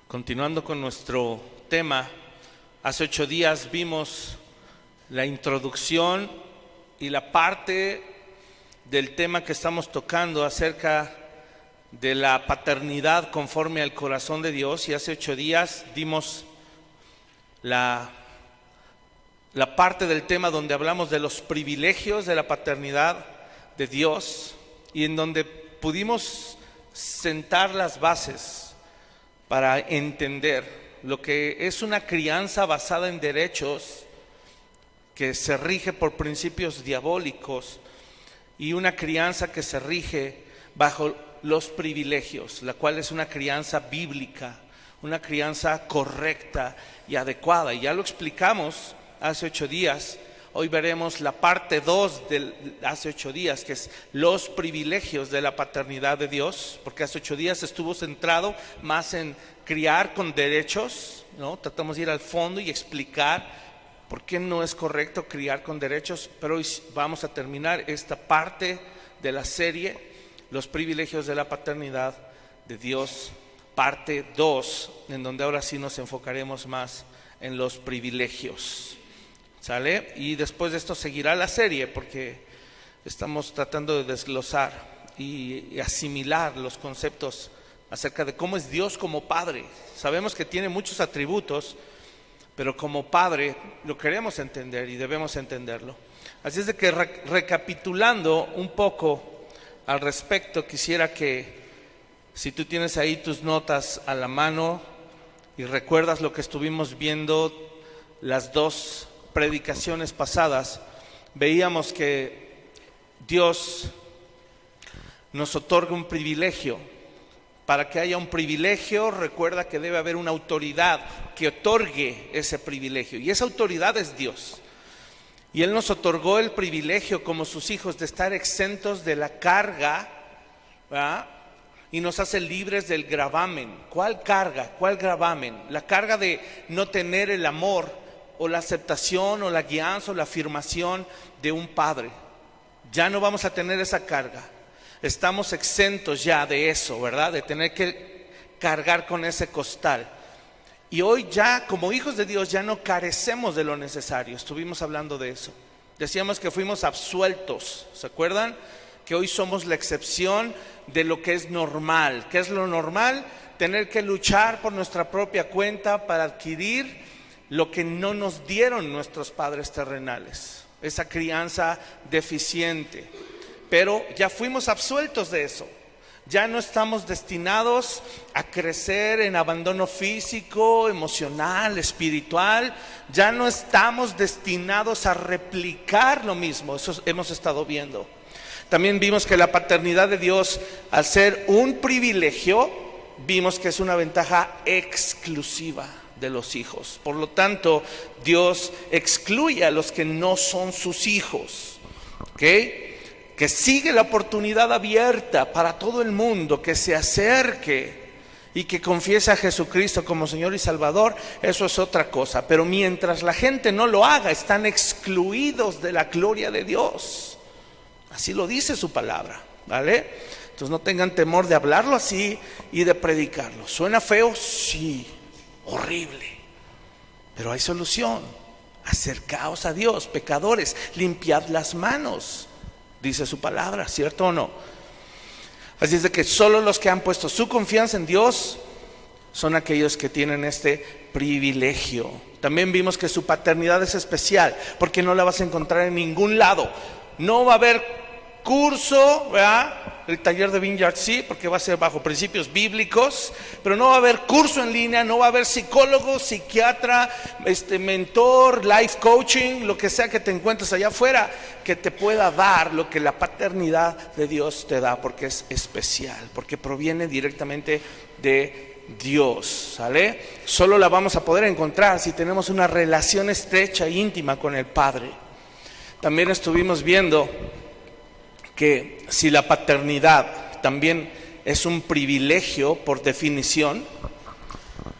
Continuando con nuestro tema, hace 8 días vimos la introducción y la parte del tema que estamos tocando acerca de la paternidad conforme al corazón de Dios, y hace 8 días dimos la parte del tema donde hablamos de los privilegios de la paternidad de Dios, y en donde pudimos sentar las bases para entender lo que es una crianza basada en derechos que se rige por principios diabólicos y una crianza que se rige bajo los privilegios, la cual es una crianza bíblica, una crianza correcta y adecuada. Y ya lo explicamos hace 8 días. Hoy veremos la parte 2 de hace 8 días, que es los privilegios de la paternidad de Dios, porque hace 8 días estuvo centrado más en criar con derechos, ¿no? Tratamos de ir al fondo y explicar por qué no es correcto criar con derechos, pero hoy vamos a terminar esta parte de la serie, los privilegios de la paternidad de Dios, parte 2, en donde ahora sí nos enfocaremos más en los privilegios. ¿Sale? Y después de esto seguirá la serie, porque estamos tratando de desglosar y asimilar los conceptos acerca de cómo es Dios como Padre. Sabemos que tiene muchos atributos, pero como Padre lo queremos entender y debemos entenderlo. Así es de que recapitulando un poco al respecto, quisiera que, si tú tienes ahí tus notas a la mano y recuerdas lo que estuvimos viendo las 2 predicaciones pasadas, veíamos que Dios nos otorga un privilegio. Para que haya un privilegio, recuerda que debe haber una autoridad que otorgue ese privilegio, y esa autoridad es Dios. Y Él nos otorgó el privilegio como sus hijos de estar exentos de la carga, ¿verdad? Y nos hace libres del gravamen. ¿Cuál carga? ¿Cuál gravamen? La carga de no tener el amor o la aceptación o la guianza o la afirmación de un padre. Ya no vamos a tener esa carga. Estamos exentos ya de eso, ¿verdad? De tener que cargar con ese costal. Y hoy ya, como hijos de Dios, ya no carecemos de lo necesario. Estuvimos hablando de eso. Decíamos que fuimos absueltos, ¿se acuerdan? Que hoy somos la excepción de lo que es normal. ¿Qué es lo normal? Tener que luchar por nuestra propia cuenta para adquirir lo que no nos dieron nuestros padres terrenales, esa crianza deficiente. Pero ya fuimos absueltos de eso. Ya no estamos destinados a crecer en abandono físico, emocional, espiritual. Ya no estamos destinados a replicar lo mismo. Eso hemos estado viendo. También vimos que la paternidad de Dios, al ser un privilegio, vimos que es una ventaja exclusiva de los hijos. Por lo tanto, Dios excluye a los que no son sus hijos, ¿ok? Que sigue la oportunidad abierta para todo el mundo que se acerque y que confiese a Jesucristo como Señor y Salvador. Eso es otra cosa, pero mientras la gente no lo haga, están excluidos de la gloria de Dios. Así lo dice su palabra, ¿vale? Entonces no tengan temor de hablarlo así y de predicarlo. ¿Suena feo? Sí. Horrible, pero hay solución. Acercaos a Dios, pecadores, limpiad las manos, dice su palabra, ¿cierto o no? Así es de que solo los que han puesto su confianza en Dios son aquellos que tienen este privilegio. También vimos que su paternidad es especial, porque no la vas a encontrar en ningún lado. No va a haber curso, ¿verdad? El taller de Vineyard sí, porque va a ser bajo principios bíblicos, pero no va a haber curso en línea, no va a haber psicólogo, psiquiatra, mentor, life coaching, lo que sea que te encuentres allá afuera, que te pueda dar lo que la paternidad de Dios te da, porque es especial, porque proviene directamente de Dios, ¿sale? Solo la vamos a poder encontrar si tenemos una relación estrecha e íntima con el Padre. También estuvimos viendo que si la paternidad también es un privilegio por definición,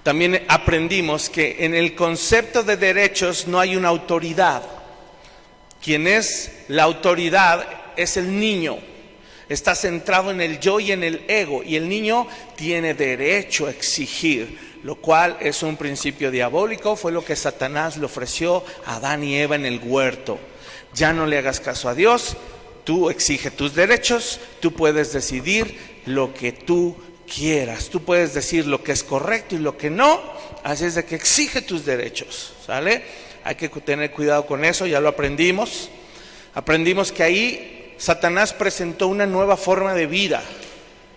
también aprendimos que en el concepto de derechos no hay una autoridad. Quien es la autoridad es el niño. Está centrado en el yo y en el ego, y el niño tiene derecho a exigir lo cual es un principio diabólico. Fue lo que Satanás le ofreció a Adán y Eva en el huerto. Ya no le hagas caso a Dios, tú exige tus derechos, tú puedes decidir lo que tú quieras, tú puedes decir lo que es correcto y lo que no, así es de que exige tus derechos, ¿sale? Hay que tener cuidado con eso, ya lo aprendimos. Aprendimos que ahí Satanás presentó una nueva forma de vida,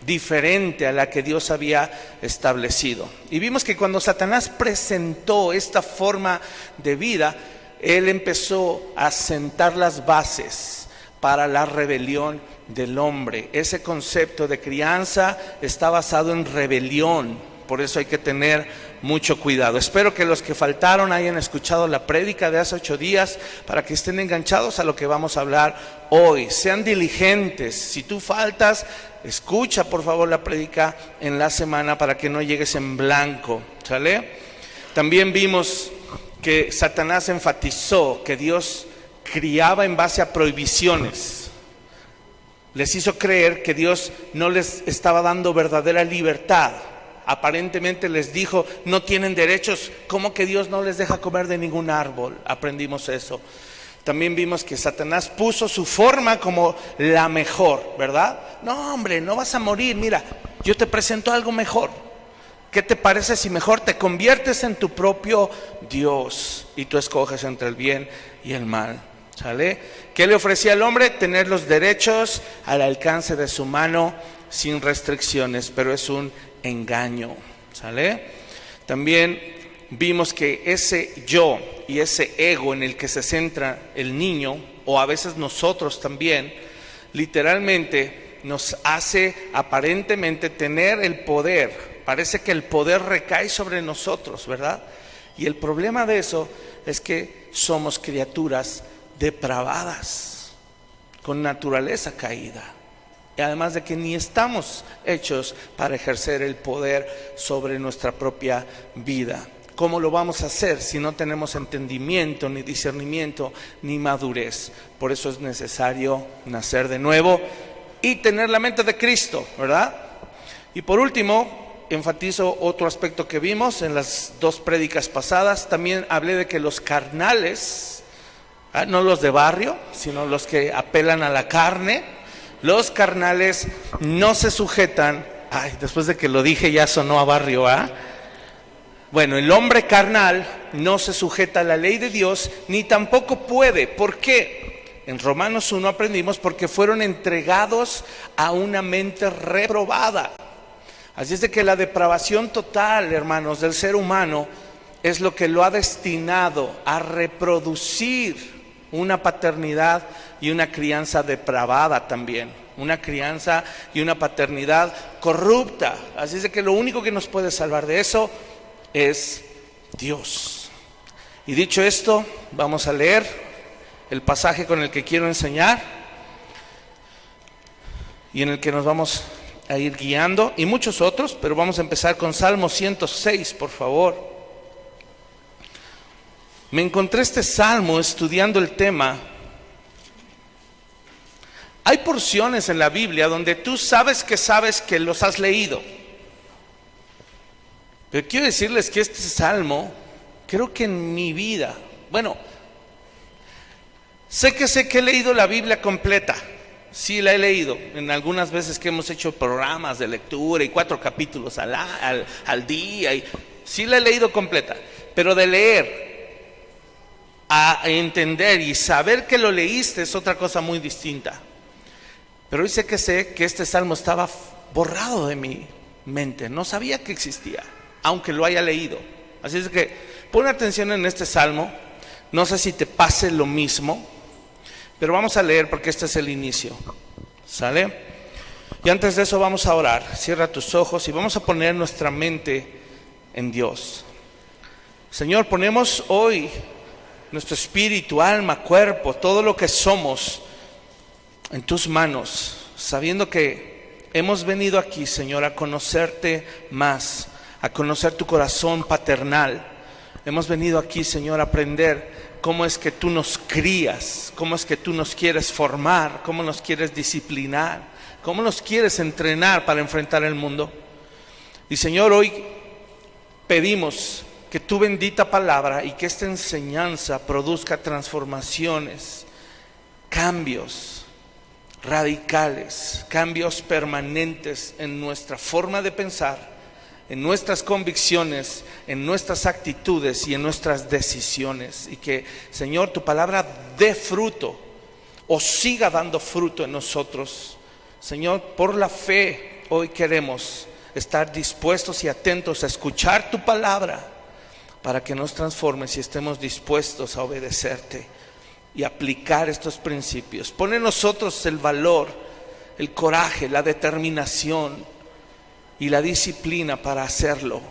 diferente a la que Dios había establecido. Y vimos que cuando Satanás presentó esta forma de vida, él empezó a sentar las bases para la rebelión del hombre. Ese concepto de crianza está basado en rebelión, por eso hay que tener mucho cuidado. Espero que los que faltaron hayan escuchado la prédica de hace 8 días para que estén enganchados a lo que vamos a hablar hoy. Sean diligentes. Si tú faltas, escucha por favor la prédica en la semana para que no llegues en blanco, ¿sale? También vimos que Satanás enfatizó que Dios criaba en base a prohibiciones. Les hizo creer que Dios no les estaba dando verdadera libertad. Aparentemente les dijo, no tienen derechos. ¿Cómo que Dios no les deja comer de ningún árbol? Aprendimos eso. También vimos que Satanás puso su forma como la mejor, ¿verdad? No, hombre, no vas a morir. Mira, yo te presento algo mejor. ¿Qué te parece si mejor te conviertes en tu propio Dios y tú escoges entre el bien y el mal? ¿Sale? ¿Qué le ofrecía al hombre? Tener los derechos al alcance de su mano sin restricciones, pero es un engaño. ¿Sale? También vimos que ese yo y ese ego en el que se centra el niño, o a veces nosotros también, literalmente nos hace aparentemente tener el poder. Parece que el poder recae sobre nosotros, ¿verdad? Y el problema de eso es que somos criaturas depravadas, con naturaleza caída. Y además de que ni estamos hechos para ejercer el poder sobre nuestra propia vida. ¿Cómo lo vamos a hacer si no tenemos entendimiento, ni discernimiento, ni madurez? Por eso es necesario nacer de nuevo y tener la mente de Cristo, ¿verdad? Y por último, enfatizo otro aspecto que vimos en las 2 prédicas pasadas. También hablé de que los carnales, no los de barrio, sino los que apelan a la carne, los carnales no se sujetan. Después de que lo dije ya sonó a barrio, Bueno, el hombre carnal no se sujeta a la ley de Dios, ni tampoco puede. ¿Por qué? En Romanos 1 aprendimos porque fueron entregados a una mente reprobada. Así es de que la depravación total, hermanos, del ser humano es lo que lo ha destinado a reproducir una paternidad y una crianza depravada también. Una crianza y una paternidad corrupta. Así es de que lo único que nos puede salvar de eso es Dios. Y dicho esto, vamos a leer el pasaje con el que quiero enseñar y en el que nos vamos a ir guiando, y muchos otros, pero vamos a empezar con Salmo 106, por favor. Me encontré este salmo estudiando el tema. Hay porciones en la Biblia donde tú sabes que los has leído. Pero quiero decirles que este salmo, creo que en mi vida, sé que he leído la Biblia completa. Sí, la he leído en algunas veces que hemos hecho programas de lectura y 4 capítulos al día. Sí la he leído completa, pero de leer a entender y saber que lo leíste es otra cosa muy distinta. Pero hoy sé que este salmo estaba borrado de mi mente, no sabía que existía, aunque lo haya leído. Así es que pon atención en este salmo, no sé si te pase lo mismo, pero vamos a leer porque este es el inicio, ¿sale? Y antes de eso vamos a orar. Cierra tus ojos y vamos a poner nuestra mente en Dios. Señor, ponemos hoy nuestro espíritu, alma, cuerpo, todo lo que somos en tus manos, sabiendo que hemos venido aquí, Señor, a conocerte más, a conocer tu corazón paternal. Hemos venido aquí, Señor, a aprender cómo es que tú nos crías, cómo es que tú nos quieres formar, cómo nos quieres disciplinar, cómo nos quieres entrenar para enfrentar el mundo. Y Señor, hoy pedimos que tu bendita palabra y que esta enseñanza produzca transformaciones, cambios radicales, cambios permanentes en nuestra forma de pensar, en nuestras convicciones, en nuestras actitudes y en nuestras decisiones. Y que, Señor, tu palabra dé fruto o siga dando fruto en nosotros. Señor, por la fe hoy queremos estar dispuestos y atentos a escuchar tu palabra para que nos transformes y estemos dispuestos a obedecerte y aplicar estos principios. Pon en nosotros el valor, el coraje, la determinación y la disciplina para hacerlo.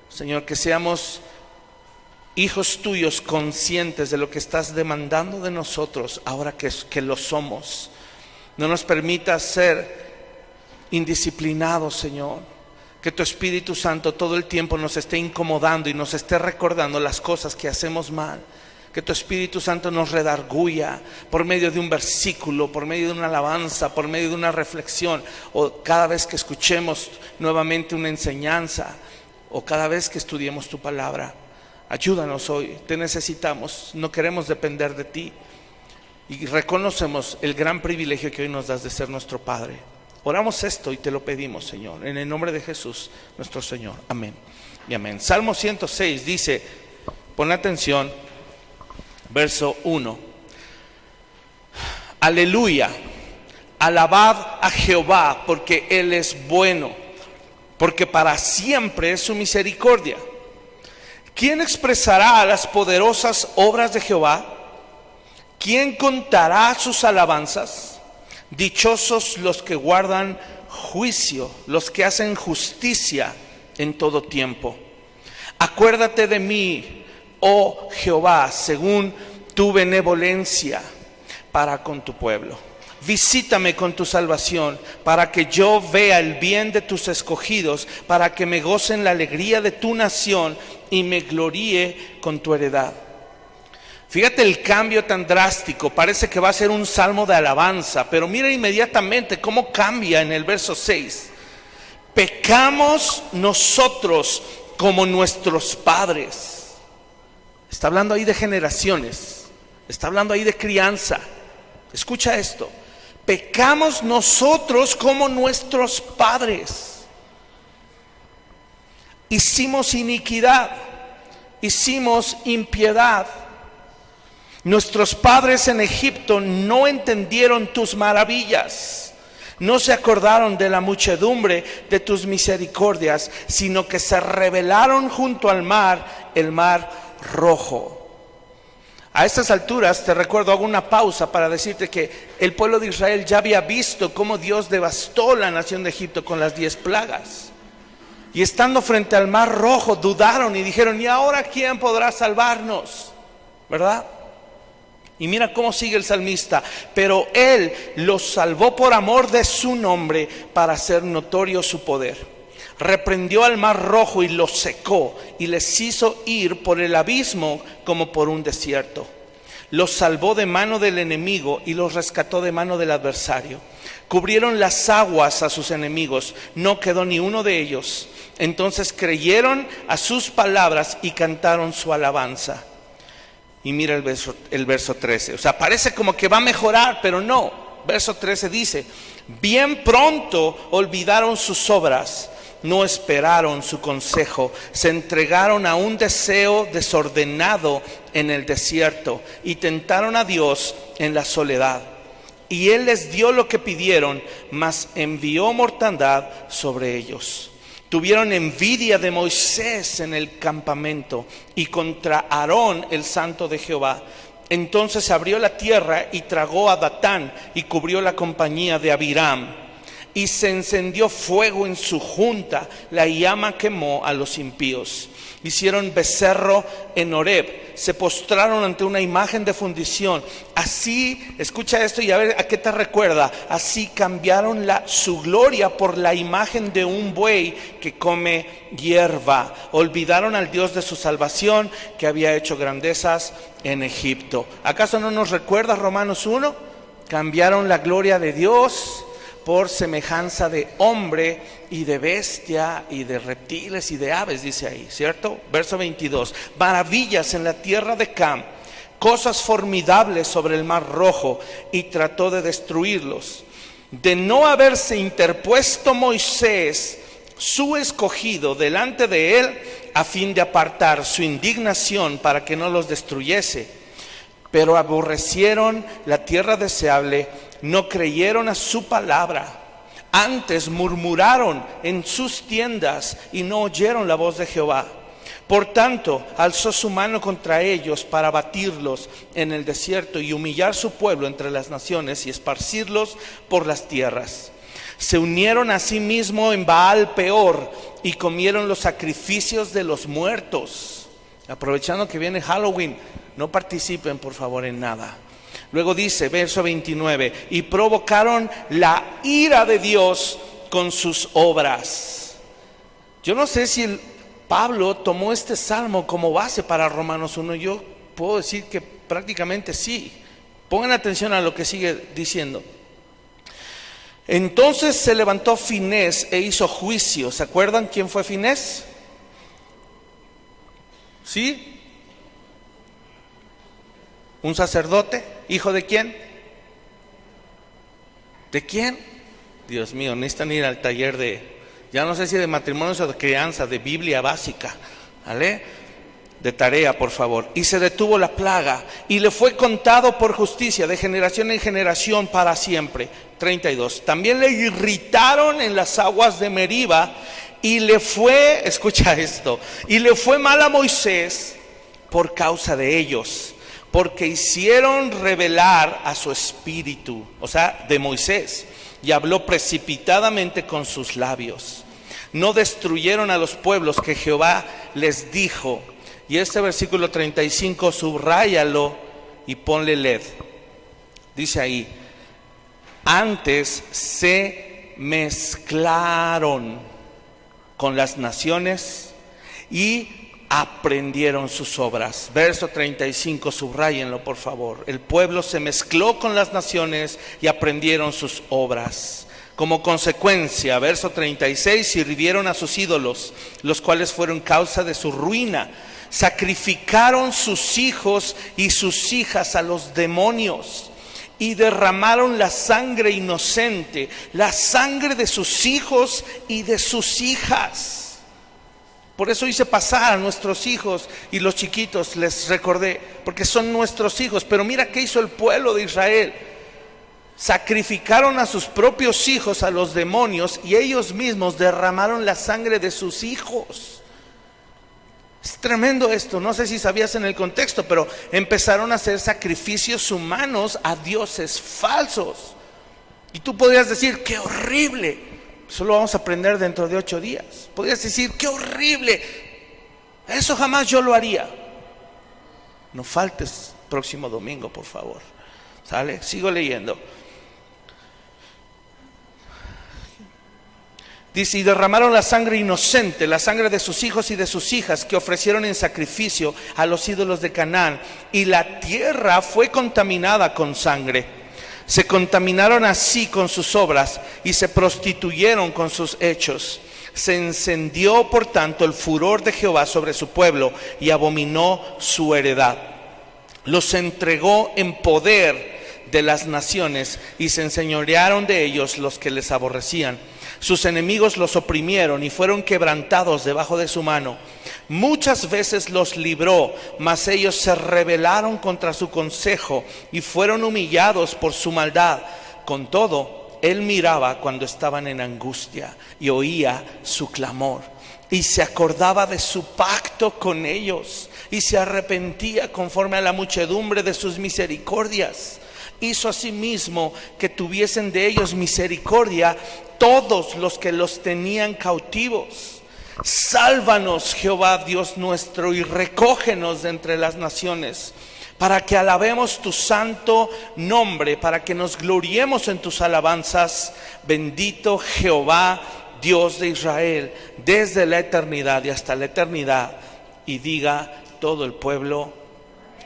Señor, que seamos hijos tuyos conscientes de lo que estás demandando de nosotros ahora que lo somos. No nos permitas ser indisciplinados, Señor. Que tu Espíritu Santo todo el tiempo nos esté incomodando y nos esté recordando las cosas que hacemos mal. Que tu Espíritu Santo nos redarguya por medio de un versículo, por medio de una alabanza, por medio de una reflexión, o cada vez que escuchemos nuevamente una enseñanza, o cada vez que estudiemos tu palabra. Ayúdanos hoy, te necesitamos, no queremos depender de ti. Y reconocemos el gran privilegio que hoy nos das de ser nuestro Padre. Oramos esto y te lo pedimos, Señor, en el nombre de Jesús, nuestro Señor. Amén y amén. Salmo 106 dice, pon atención, verso 1. Aleluya, alabad a Jehová, porque Él es bueno, porque para siempre es su misericordia. ¿Quién expresará las poderosas obras de Jehová? ¿Quién contará sus alabanzas? Dichosos los que guardan juicio, los que hacen justicia en todo tiempo. Acuérdate de mí, oh Jehová, según tu benevolencia para con tu pueblo. Visítame con tu salvación, para que yo vea el bien de tus escogidos, para que me goce en la alegría de tu nación y me gloríe con tu heredad. Fíjate el cambio tan drástico, parece que va a ser un salmo de alabanza, pero mira inmediatamente cómo cambia en el verso 6. Pecamos nosotros como nuestros padres. Está hablando ahí de generaciones, está hablando ahí de crianza. Escucha esto, pecamos nosotros como nuestros padres. Hicimos iniquidad, hicimos impiedad. Nuestros padres en Egipto no entendieron tus maravillas, no se acordaron de la muchedumbre de tus misericordias, sino que se rebelaron junto al mar, el mar rojo. A estas alturas, te recuerdo, hago una pausa para decirte que el pueblo de Israel ya había visto cómo Dios devastó la nación de Egipto con las 10 plagas. Y estando frente al mar rojo, dudaron y dijeron, ¿y ahora quién podrá salvarnos? ¿Verdad? Y mira cómo sigue el salmista, pero Él los salvó por amor de su nombre para hacer notorio su poder. Reprendió al mar rojo y los secó y les hizo ir por el abismo como por un desierto. Los salvó de mano del enemigo y los rescató de mano del adversario. Cubrieron las aguas a sus enemigos, no quedó ni uno de ellos. Entonces creyeron a sus palabras y cantaron su alabanza. Y mira el verso 13, o sea, parece como que va a mejorar, pero no. Verso 13 dice, bien pronto olvidaron sus obras, no esperaron su consejo, se entregaron a un deseo desordenado en el desierto y tentaron a Dios en la soledad. Y Él les dio lo que pidieron, mas envió mortandad sobre ellos. Tuvieron envidia de Moisés en el campamento y contra Aarón, el santo de Jehová. Entonces abrió la tierra y tragó a Datán y cubrió la compañía de Abiram. Y se encendió fuego en su junta, la llama quemó a los impíos. Hicieron becerro en Horeb, se postraron ante una imagen de fundición. Así, escucha esto y a ver a qué te recuerda. Así cambiaron su gloria por la imagen de un buey que come hierba. Olvidaron al Dios de su salvación, que había hecho grandezas en Egipto. ¿Acaso no nos recuerda Romanos 1? Cambiaron la gloria de Dios por semejanza de hombre y de bestia y de reptiles y de aves, dice ahí, ¿cierto? Verso 22, maravillas en la tierra de Cam, cosas formidables sobre el mar Rojo, y trató de destruirlos. De no haberse interpuesto Moisés, su escogido, delante de él, a fin de apartar su indignación para que no los destruyese. Pero aborrecieron la tierra deseable, no creyeron a su palabra. Antes murmuraron en sus tiendas y no oyeron la voz de Jehová. Por tanto, alzó su mano contra ellos para abatirlos en el desierto y humillar su pueblo entre las naciones y esparcirlos por las tierras. Se unieron a sí mismo en Baal Peor y comieron los sacrificios de los muertos. Aprovechando que viene Halloween, no participen por favor en nada. Luego dice, verso 29, y provocaron la ira de Dios con sus obras. Yo no sé si Pablo tomó este salmo como base para Romanos 1. Yo puedo decir que prácticamente sí. Pongan atención a lo que sigue diciendo. Entonces se levantó Finés e hizo juicio. ¿Se acuerdan quién fue Finés? ¿Sí? ¿Un sacerdote? ¿Hijo de quién? ¿De quién? Dios mío, necesitan ir al taller de, ya no sé si de matrimonios o de crianza, de Biblia básica, ¿vale? De tarea, por favor. Y se detuvo la plaga, y le fue contado por justicia de generación en generación para siempre. 32. También le irritaron en las aguas de Meriba, y le fue, escucha esto, y le fue mal a Moisés por causa de ellos, porque hicieron rebelar a su espíritu, o sea, de Moisés, y habló precipitadamente con sus labios. No destruyeron a los pueblos que Jehová les dijo. Y este versículo 35, subráyalo y ponle LED. Dice ahí, antes se mezclaron con las naciones y aprendieron sus obras. Verso 35, subráyenlo por favor. El pueblo se mezcló con las naciones y aprendieron sus obras. Como consecuencia, verso 36, sirvieron a sus ídolos, los cuales fueron causa de su ruina. Sacrificaron sus hijos y sus hijas a los demonios y derramaron la sangre inocente, la sangre de sus hijos y de sus hijas. Por eso hice pasar a nuestros hijos y los chiquitos, les recordé, porque son nuestros hijos. Pero mira qué hizo el pueblo de Israel. Sacrificaron a sus propios hijos a los demonios y ellos mismos derramaron la sangre de sus hijos. Es tremendo esto, no sé si sabías en el contexto, pero empezaron a hacer sacrificios humanos a dioses falsos. Y tú podrías decir, ¡qué horrible! Eso lo vamos a aprender dentro de 8 días. Podrías decir, ¡qué horrible! Eso jamás yo lo haría. No faltes próximo domingo, por favor. ¿Sale? Sigo leyendo. Dice, y derramaron la sangre inocente, la sangre de sus hijos y de sus hijas, que ofrecieron en sacrificio a los ídolos de Canaán. Y la tierra fue contaminada con sangre. Se contaminaron así con sus obras y se prostituyeron con sus hechos. Se encendió, por tanto, el furor de Jehová sobre su pueblo y abominó su heredad. Los entregó en poder de las naciones y se enseñorearon de ellos los que les aborrecían. Sus enemigos los oprimieron y fueron quebrantados debajo de su mano. Muchas veces los libró, mas ellos se rebelaron contra su consejo y fueron humillados por su maldad. Con todo, él miraba cuando estaban en angustia y oía su clamor. Y se acordaba de su pacto con ellos y se arrepentía conforme a la muchedumbre de sus misericordias. Hizo asimismo que tuviesen de ellos misericordia todos los que los tenían cautivos. Sálvanos, Jehová Dios nuestro, y recógenos de entre las naciones, para que alabemos tu santo nombre, para que nos gloriemos en tus alabanzas. Bendito Jehová, Dios de Israel, desde la eternidad y hasta la eternidad. Y diga todo el pueblo,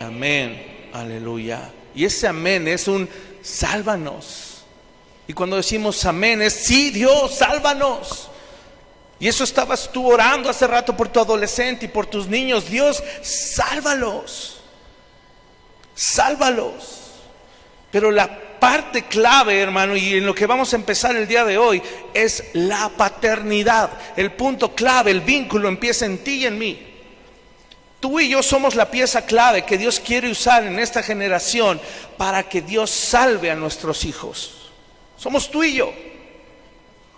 amén, aleluya. Y ese amén es un sálvanos. Y cuando decimos amén es sí, Dios, sálvanos. Y eso estabas tú orando hace rato por tu adolescente y por tus niños. Dios, sálvalos. Sálvalos. Pero la parte clave, hermano, y en lo que vamos a empezar el día de hoy, es la paternidad. El punto clave, el vínculo empieza en ti y en mí. Tú y yo somos la pieza clave que Dios quiere usar en esta generación para que Dios salve a nuestros hijos. Somos tú y yo.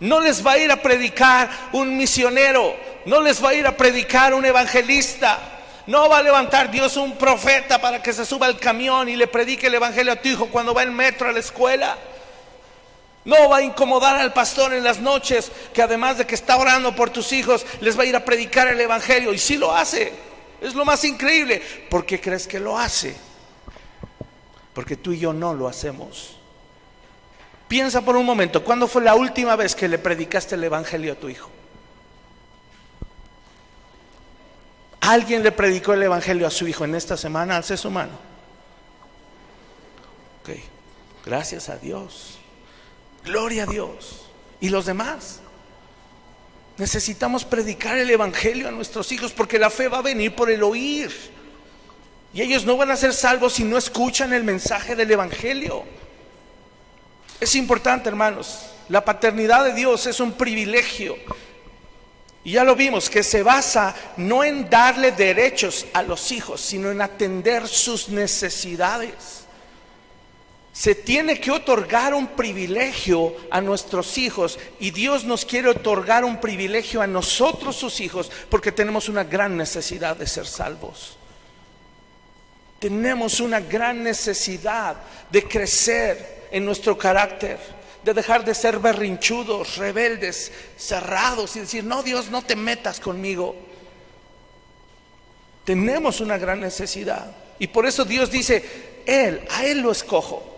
No les va a ir a predicar un misionero, no les va a ir a predicar un evangelista. No va a levantar Dios un profeta para que se suba al camión y le predique el evangelio a tu hijo cuando va en metro a la escuela. No va a incomodar al pastor en las noches, que además de que está orando por tus hijos, les va a ir a predicar el evangelio. Y sí lo hace. Es lo más increíble. ¿Por qué crees que lo hace? Porque tú y yo no lo hacemos. Piensa por un momento, ¿cuándo fue la última vez que le predicaste el evangelio a tu hijo? ¿Alguien le predicó el evangelio a su hijo en esta semana? Alce su mano. Ok, gracias a Dios. Gloria a Dios. ¿Y los demás? Necesitamos predicar el evangelio a nuestros hijos, porque la fe va a venir por el oír. Y ellos no van a ser salvos si no escuchan el mensaje del evangelio. Es importante, hermanos. La paternidad de Dios es un privilegio. Y ya lo vimos, que se basa no en darle derechos a los hijos, sino en atender sus necesidades. Se tiene que otorgar un privilegio a nuestros hijos, y Dios nos quiere otorgar un privilegio a nosotros, sus hijos, porque tenemos una gran necesidad de ser salvos. Tenemos una gran necesidad de crecer en nuestro carácter, de dejar de ser berrinchudos, rebeldes, cerrados y decir, no, Dios, no te metas conmigo. Tenemos una gran necesidad, y por eso Dios dice, a Él lo escojo.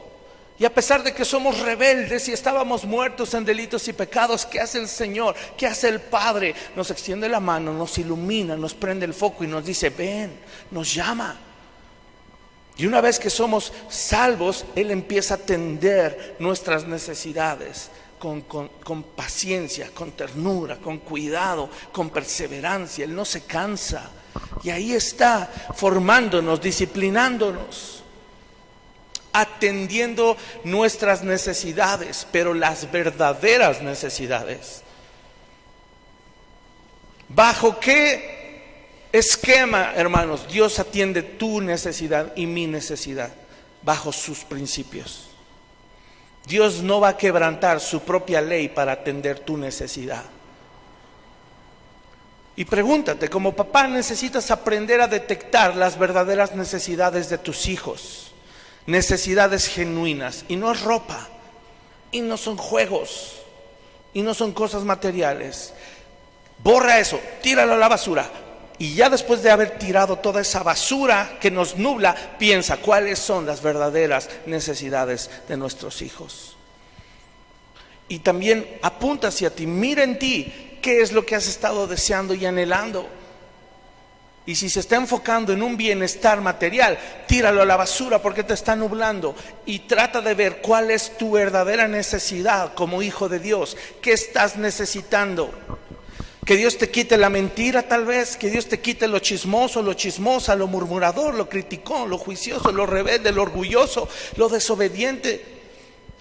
Y a pesar de que somos rebeldes y estábamos muertos en delitos y pecados, ¿qué hace el Señor? ¿Qué hace el Padre? Nos extiende la mano, nos ilumina, nos prende el foco y nos dice, ven, nos llama. Y una vez que somos salvos, Él empieza a atender nuestras necesidades con paciencia, con ternura, con cuidado, con perseverancia. Él no se cansa. Y ahí está, formándonos, disciplinándonos, atendiendo nuestras necesidades, pero las verdaderas necesidades. ¿Bajo qué esquema, hermanos, Dios atiende tu necesidad y mi necesidad? Bajo sus principios. Dios no va a quebrantar su propia ley para atender tu necesidad. Y pregúntate, como papá necesitas aprender a detectar las verdaderas necesidades de tus hijos. Necesidades genuinas, y no es ropa, y no son juegos, y no son cosas materiales. Borra eso, tíralo a la basura. Y ya después de haber tirado toda esa basura que nos nubla, piensa cuáles son las verdaderas necesidades de nuestros hijos. Y también apunta hacia ti, mira en ti qué es lo que has estado deseando y anhelando. Y si se está enfocando en un bienestar material, tíralo a la basura porque te está nublando. Y trata de ver cuál es tu verdadera necesidad como hijo de Dios. ¿Qué estás necesitando? Que Dios te quite la mentira, tal vez. Que Dios te quite lo chismoso, lo chismosa, lo murmurador, lo criticón, lo juicioso, lo rebelde, lo orgulloso, lo desobediente,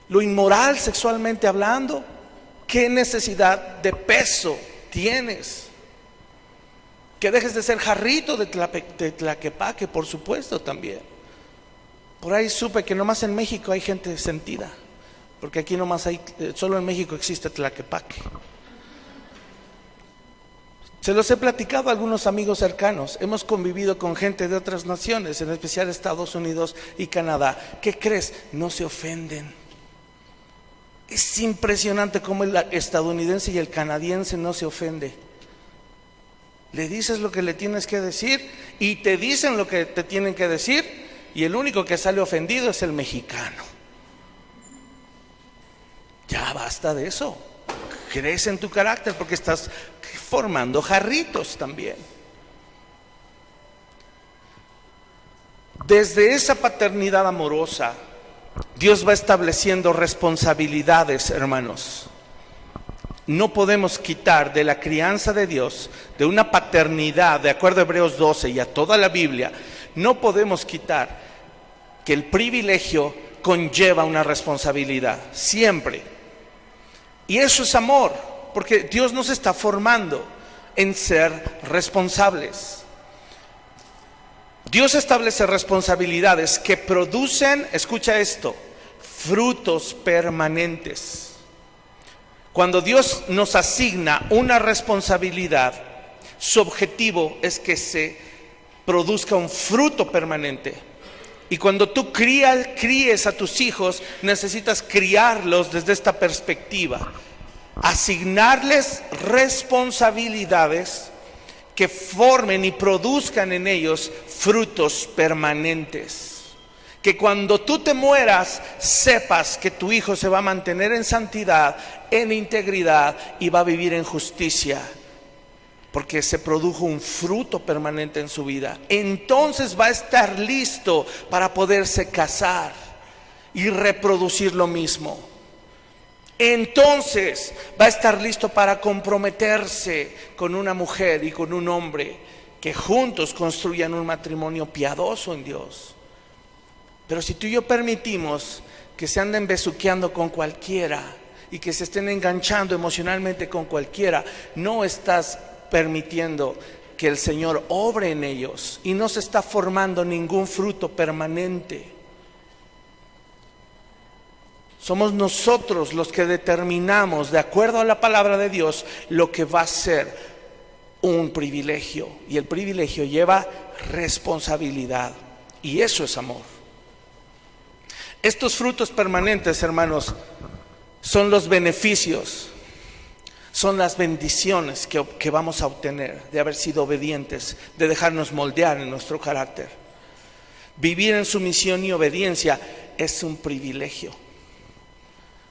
lo inmoral sexualmente hablando. ¿Qué necesidad de peso tienes? Que dejes de ser jarrito de Tlaquepaque, por supuesto, también. Por ahí supe que nomás en México hay gente sentida, porque aquí nomás hay, solo en México existe Tlaquepaque. Se los he platicado a algunos amigos cercanos. Hemos convivido con gente de otras naciones, en especial Estados Unidos y Canadá. ¿Qué crees? No se ofenden. Es impresionante cómo el estadounidense y el canadiense no se ofende. Le dices lo que le tienes que decir y te dicen lo que te tienen que decir, y el único que sale ofendido es el mexicano. Ya basta de eso. Crece en tu carácter porque estás formando jarritos también. Desde esa paternidad amorosa Dios va estableciendo responsabilidades, hermanos. No podemos quitar de la crianza de Dios, de una paternidad, de acuerdo a Hebreos 12 y a toda la Biblia, no podemos quitar que el privilegio conlleva una responsabilidad, siempre. Y eso es amor, porque Dios nos está formando en ser responsables. Dios establece responsabilidades que producen, escucha esto, frutos permanentes. Cuando Dios nos asigna una responsabilidad, su objetivo es que se produzca un fruto permanente. Y cuando tú críes a tus hijos, necesitas criarlos desde esta perspectiva. Asignarles responsabilidades que formen y produzcan en ellos frutos permanentes. Que cuando tú te mueras, sepas que tu hijo se va a mantener en santidad, en integridad y va a vivir en justicia. Porque se produjo un fruto permanente en su vida. Entonces va a estar listo para poderse casar y reproducir lo mismo. Entonces va a estar listo para comprometerse con una mujer y con un hombre que juntos construyan un matrimonio piadoso en Dios. Pero si tú y yo permitimos que se anden besuqueando con cualquiera y que se estén enganchando emocionalmente con cualquiera, no estás permitiendo que el Señor obre en ellos y no se está formando ningún fruto permanente. Somos nosotros los que determinamos, de acuerdo a la palabra de Dios, lo que va a ser un privilegio. Y el privilegio lleva responsabilidad. Y eso es amor. Estos frutos permanentes, hermanos, son los beneficios, son las bendiciones que vamos a obtener de haber sido obedientes, de dejarnos moldear en nuestro carácter. Vivir en sumisión y obediencia es un privilegio.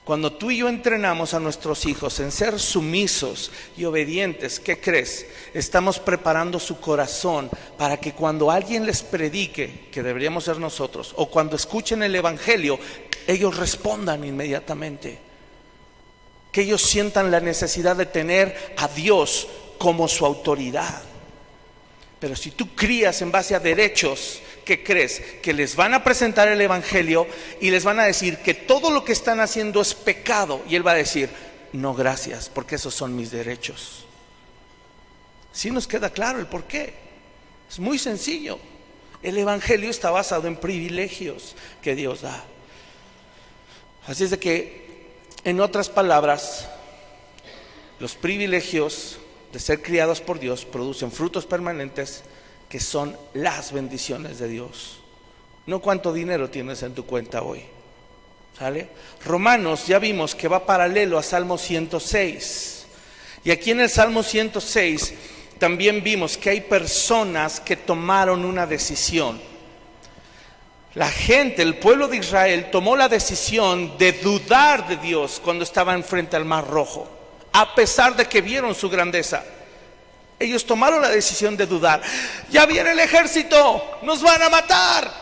Cuando tú y yo entrenamos a nuestros hijos en ser sumisos y obedientes, ¿qué crees? Estamos preparando su corazón para que cuando alguien les predique, que deberíamos ser nosotros, o cuando escuchen el evangelio, ellos respondan inmediatamente. Que ellos sientan la necesidad de tener a Dios como su autoridad. Pero si tú crías en base a derechos, ¿qué crees? Que les van a presentar el evangelio y les van a decir que todo lo que están haciendo es pecado. Y él va a decir, no, gracias, porque esos son mis derechos. Sí nos queda claro el por qué. Es muy sencillo. El evangelio está basado en privilegios que Dios da. Así es de que, en otras palabras, los privilegios de ser criados por Dios producen frutos permanentes que son las bendiciones de Dios. No cuánto dinero tienes en tu cuenta hoy. ¿Sale? Romanos ya vimos que va paralelo a Salmo 106. Y aquí en el Salmo 106 también vimos que hay personas que tomaron una decisión. La gente, el pueblo de Israel, tomó la decisión de dudar de Dios cuando estaban frente al Mar Rojo, a pesar de que vieron su grandeza. Ellos tomaron la decisión de dudar. Ya viene el ejército, nos van a matar.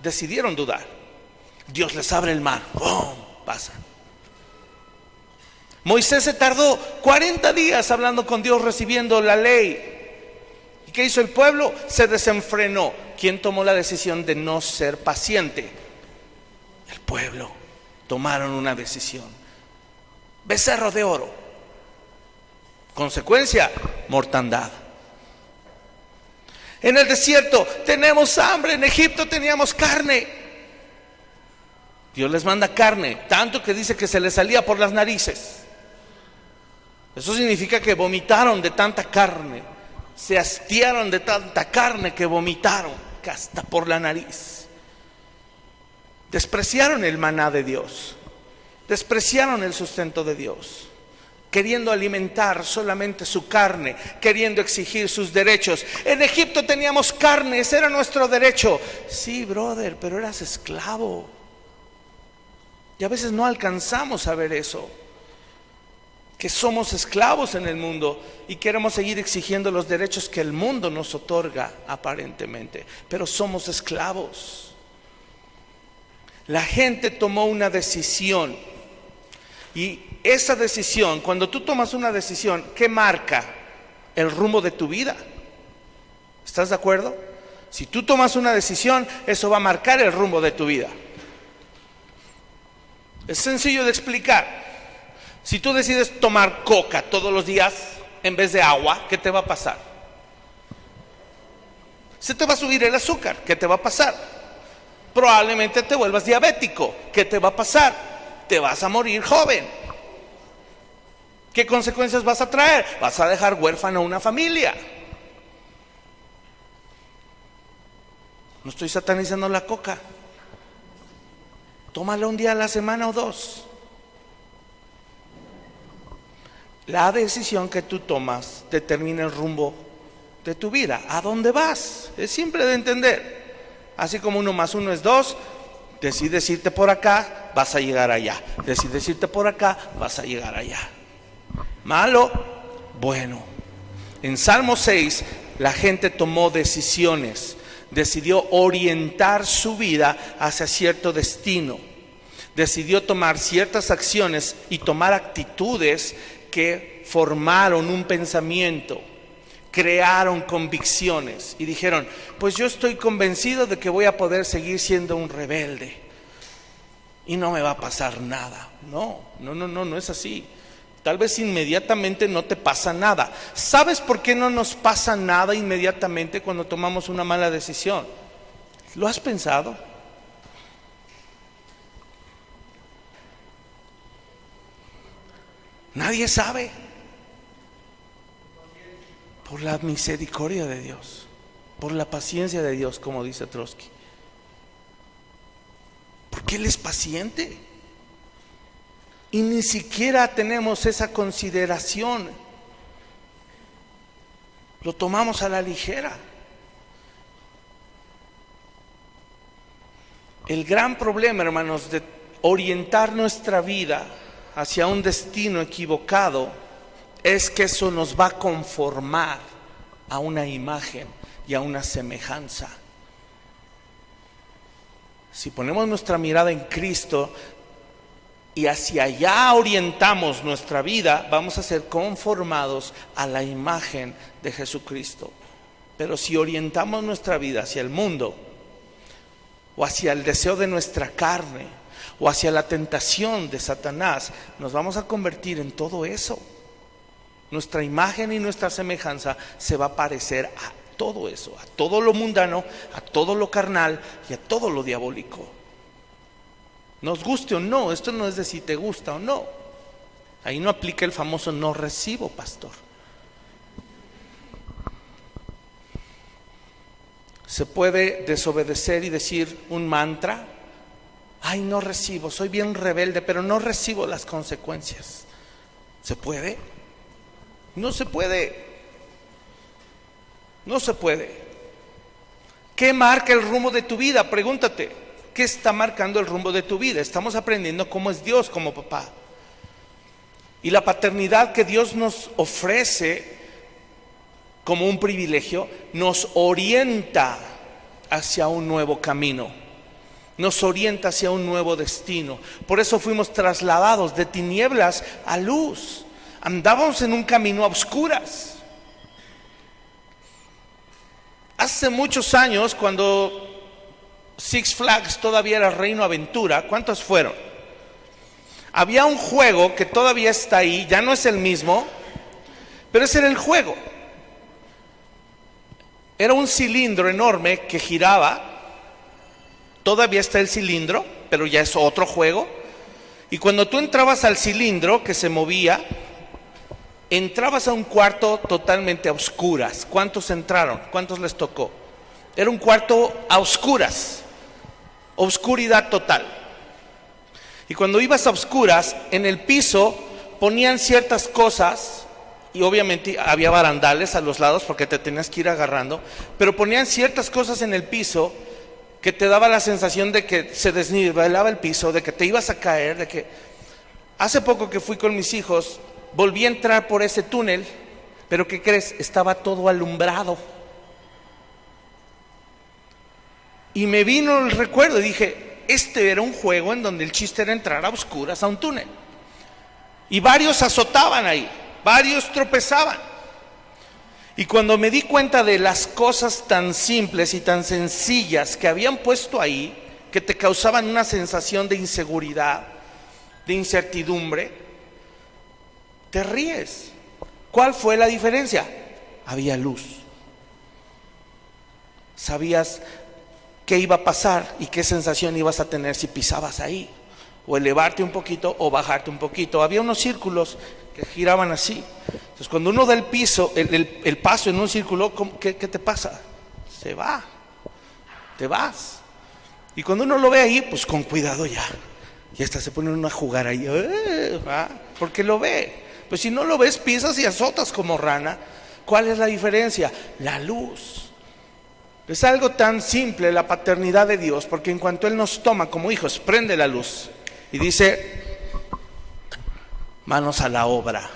Decidieron dudar. Dios les abre el mar, ¡bum!, pasa. Moisés se tardó 40 días hablando con Dios, recibiendo la ley. ¿Y qué hizo el pueblo? Se desenfrenó. ¿Quién tomó la decisión de no ser paciente? El pueblo. Tomaron una decisión. Becerro de oro. Consecuencia, mortandad. En el desierto tenemos hambre, en Egipto teníamos carne. Dios les manda carne, tanto que dice que se les salía por las narices. Eso significa que vomitaron de tanta carne, se hastiaron de tanta carne que vomitaron, que hasta por la nariz. Despreciaron el maná de Dios, despreciaron el sustento de Dios, queriendo alimentar solamente su carne, queriendo exigir sus derechos. En Egipto teníamos carne, ese era nuestro derecho. Sí, brother, pero eras esclavo. Y a veces no alcanzamos a ver eso, que somos esclavos en el mundo y queremos seguir exigiendo los derechos que el mundo nos otorga aparentemente, pero somos esclavos. La gente tomó una decisión. Y esa decisión, cuando tú tomas una decisión, ¿qué marca? El rumbo de tu vida. ¿Estás de acuerdo? Si tú tomas una decisión, eso va a marcar el rumbo de tu vida. Es sencillo de explicar. Si tú decides tomar coca todos los días en vez de agua, ¿qué te va a pasar? Se te va a subir el azúcar. ¿Qué te va a pasar? Probablemente te vuelvas diabético. ¿Qué te va a pasar? Te vas a morir joven. ¿Qué consecuencias vas a traer? Vas a dejar huérfano a una familia. No estoy satanizando la coca. Tómala un día a la semana o dos. La decisión que tú tomas determina el rumbo de tu vida. ¿A dónde vas? Es simple de entender. Así como 1 más 1 es 2, decides irte por acá, vas a llegar allá. Decides irte por acá, vas a llegar allá. ¿Malo? Bueno. En Salmo 6, la gente tomó decisiones. Decidió orientar su vida hacia cierto destino. Decidió tomar ciertas acciones y tomar actitudes que formaron un pensamiento, crearon convicciones y dijeron, pues yo estoy convencido de que voy a poder seguir siendo un rebelde y no me va a pasar nada. No es así. Tal vez inmediatamente no te pasa nada. ¿Sabes por qué no nos pasa nada inmediatamente cuando tomamos una mala decisión? ¿Lo has pensado? Nadie sabe. Por la misericordia de Dios, por la paciencia de Dios, como dice Trotsky. Porque Él es paciente. Y ni siquiera tenemos esa consideración. Lo tomamos a la ligera. El gran problema, hermanos, de orientar nuestra vida hacia un destino equivocado es que eso nos va a conformar a una imagen y a una semejanza. Si ponemos nuestra mirada en Cristo y hacia allá orientamos nuestra vida, vamos a ser conformados a la imagen de Jesucristo. Pero si orientamos nuestra vida hacia el mundo, o hacia el deseo de nuestra carne, o hacia la tentación de Satanás, nos vamos a convertir en todo eso. Nuestra imagen y nuestra semejanza se va a parecer a todo eso, a todo lo mundano, a todo lo carnal y a todo lo diabólico. Nos guste o no, esto no es de si te gusta o no. Ahí no aplica el famoso no recibo, pastor. Se puede desobedecer y decir un mantra. Ay, no recibo, soy bien rebelde, pero no recibo las consecuencias. ¿Se puede? No se puede. No se puede. ¿Qué marca el rumbo de tu vida? Pregúntate. ¿Qué está marcando el rumbo de tu vida? Estamos aprendiendo cómo es Dios como papá. Y la paternidad que Dios nos ofrece como un privilegio nos orienta hacia un nuevo camino. Nos orienta hacia un nuevo destino. Por eso fuimos trasladados de tinieblas a luz. Andábamos en un camino a oscuras. Hace muchos años, cuando Six Flags todavía era Reino Aventura, ¿cuántos fueron? Había un juego que todavía está ahí, ya no es el mismo, pero ese era el juego. Era un cilindro enorme que giraba. Todavía está el cilindro, pero ya es otro juego. Y cuando tú entrabas al cilindro que se movía, entrabas a un cuarto totalmente a oscuras. ¿Cuántos entraron? ¿Cuántos les tocó? Era un cuarto a oscuras, oscuridad total. Y cuando ibas a oscuras, en el piso ponían ciertas cosas, y obviamente había barandales a los lados porque te tenías que ir agarrando, pero ponían ciertas cosas en el piso que te daba la sensación de que se desnivelaba el piso, de que te ibas a caer, de que... Hace poco que fui con mis hijos, volví a entrar por ese túnel, pero ¿qué crees? Estaba todo alumbrado. Y me vino el recuerdo y dije, Este era un juego en donde el chiste era entrar a oscuras a un túnel. Y varios azotaban ahí, varios tropezaban. Y cuando me di cuenta de las cosas tan simples y tan sencillas que habían puesto ahí, que te causaban una sensación de inseguridad, de incertidumbre, te ríes. ¿Cuál fue la diferencia? Había luz. Sabías qué iba a pasar y qué sensación ibas a tener si pisabas ahí, o elevarte un poquito o bajarte un poquito. Había unos círculos que giraban así. Entonces cuando uno da el paso en un círculo, ¿qué te pasa? Se va, te vas. Y cuando uno lo ve ahí, pues con cuidado ya. Y hasta se pone uno a jugar ahí, porque lo ve. Pues si no lo ves, pisas y azotas como rana. ¿Cuál es la diferencia? La luz. Es algo tan simple la paternidad de Dios, porque en cuanto Él nos toma como hijos, prende la luz y dice: manos a la obra,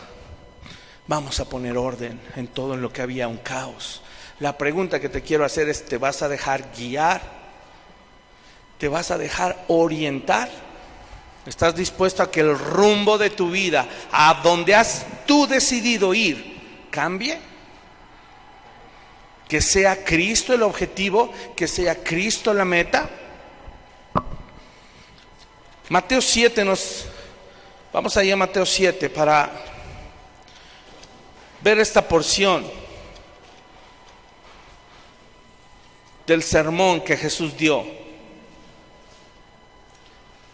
vamos a poner orden en todo en lo que había un caos. La pregunta que te quiero hacer es: ¿te vas a dejar guiar? ¿Te vas a dejar orientar? ¿Estás dispuesto a que el rumbo de tu vida, a donde has tú decidido ir, cambie? Que sea Cristo el objetivo, que sea Cristo la meta. Mateo 7 vamos allá a Mateo 7 para ver esta porción del sermón que Jesús dio.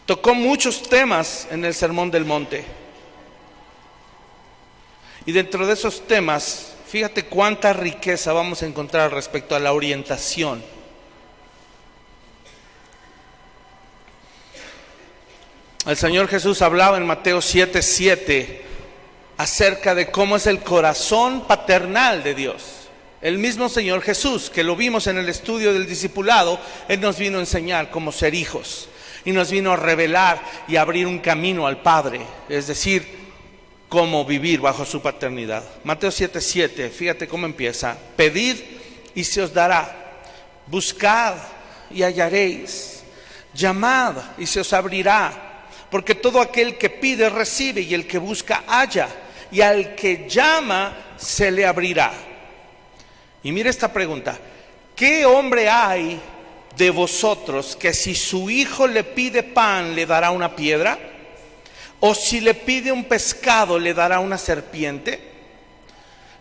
Tocó muchos temas en el Sermón del Monte. Y dentro de esos temas, fíjate cuánta riqueza vamos a encontrar respecto a la orientación. El Señor Jesús hablaba en Mateo 7:7 acerca de cómo es el corazón paternal de Dios. El mismo Señor Jesús, que lo vimos en el estudio del discipulado, Él nos vino a enseñar cómo ser hijos. Y nos vino a revelar y a abrir un camino al Padre, es decir, cómo vivir bajo su paternidad. Mateo 7:7, fíjate cómo empieza: pedid y se os dará, buscad y hallaréis, llamad y se os abrirá, porque todo aquel que pide recibe, y el que busca halla, y al que llama se le abrirá. Y mira esta pregunta: ¿qué hombre hay de vosotros que si su hijo le pide pan le dará una piedra? ¿O si le pide un pescado le dará una serpiente?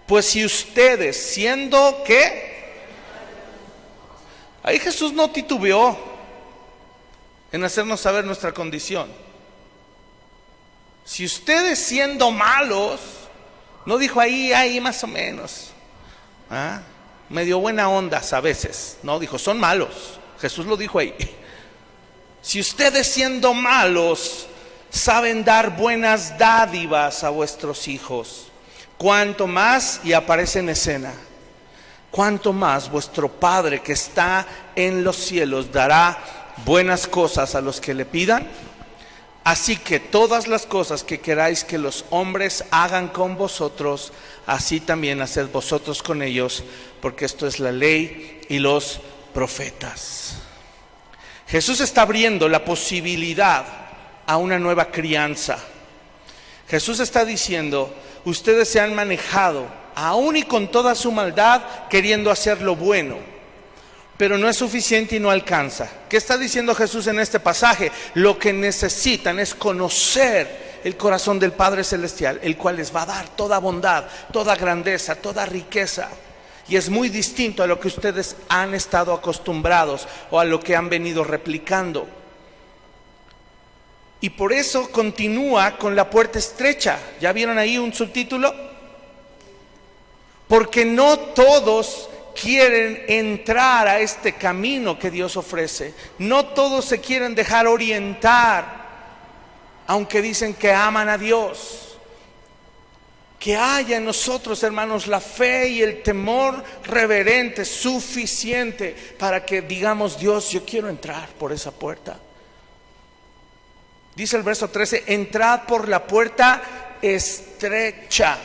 Pues si ustedes, siendo ¿qué? Ahí Jesús no titubeó en hacernos saber nuestra condición. Si ustedes, siendo malos, no dijo ahí más o menos, medio buena ondas a veces, no, dijo son malos. Jesús lo dijo ahí. Si ustedes, siendo malos, saben dar buenas dádivas a vuestros hijos, cuánto más, y aparece en escena, cuánto más vuestro Padre que está en los cielos dará buenas cosas a los que le pidan. Así que todas las cosas que queráis que los hombres hagan con vosotros, así también haced vosotros con ellos, porque esto es la ley y los profetas. Jesús está abriendo la posibilidad a una nueva crianza. Jesús está diciendo: ustedes se han manejado, aún y con toda su maldad, queriendo hacer lo bueno, pero no es suficiente y no alcanza. ¿Qué está diciendo Jesús en este pasaje? Lo que necesitan es conocer el corazón del Padre Celestial, el cual les va a dar toda bondad, toda grandeza, toda riqueza. Y es muy distinto a lo que ustedes han estado acostumbrados o a lo que han venido replicando. Y por eso continúa con la puerta estrecha. ¿Ya vieron ahí un subtítulo? Porque no todos quieren entrar a este camino que Dios ofrece. No todos se quieren dejar orientar, aunque dicen que aman a Dios. Que haya en nosotros, hermanos, la fe y el temor reverente suficiente para que digamos: Dios, yo quiero entrar por esa puerta. Dice el verso 13: entrad por la puerta estrecha.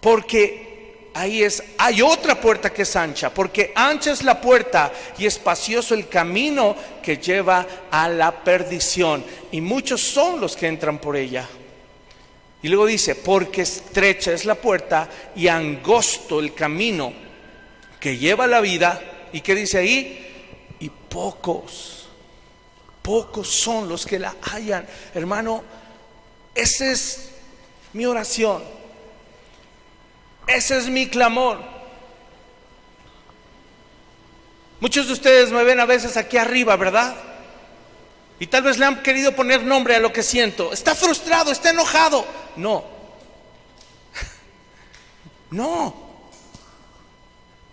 Porque hay otra puerta que es ancha, porque ancha es la puerta y espacioso el camino que lleva a la perdición, y muchos son los que entran por ella. Y luego dice, porque estrecha es la puerta y angosto el camino que lleva a la vida. ¿Y qué dice ahí? Y pocos son los que la hallan. Hermano, esa es mi oración. Ese es mi clamor. Muchos de ustedes me ven a veces aquí arriba, ¿verdad? Y tal vez le han querido poner nombre a lo que siento. Está frustrado, está enojado. No.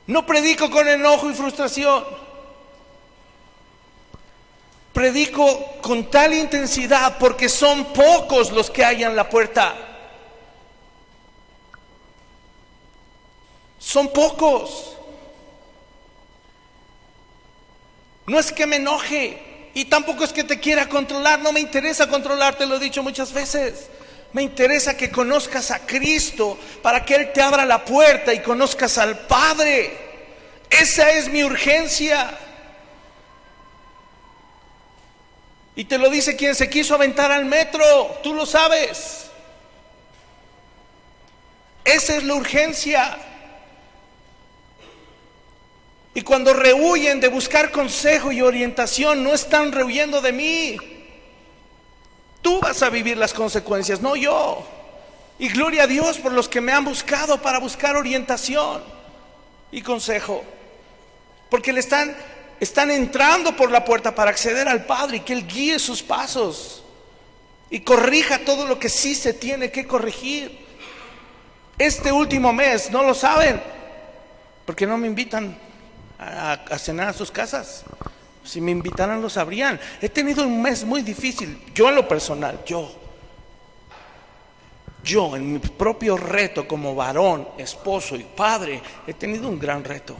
No predico con enojo y frustración. Predico con tal intensidad porque son pocos los que hallan la puerta. Son pocos. No es que me enoje y tampoco es que te quiera controlar. No me interesa controlarte, lo he dicho muchas veces. Me interesa que conozcas a Cristo para que Él te abra la puerta y conozcas al Padre. Esa es mi urgencia. Y te lo dice quien se quiso aventar al metro. Tú lo sabes. Esa es la urgencia. Y cuando rehuyen de buscar consejo y orientación, no están rehuyendo de mí. Tú vas a vivir las consecuencias, no yo. Y gloria a Dios por los que me han buscado para buscar orientación y consejo. Porque están entrando por la puerta para acceder al Padre y que Él guíe sus pasos y corrija todo lo que sí se tiene que corregir. Este último mes, ¿no lo saben? Porque no me invitan a cenar a sus casas. Si me invitaran lo sabrían. He tenido un mes muy difícil. Yo en lo personal, yo en mi propio reto como varón, esposo y padre, he tenido un gran reto.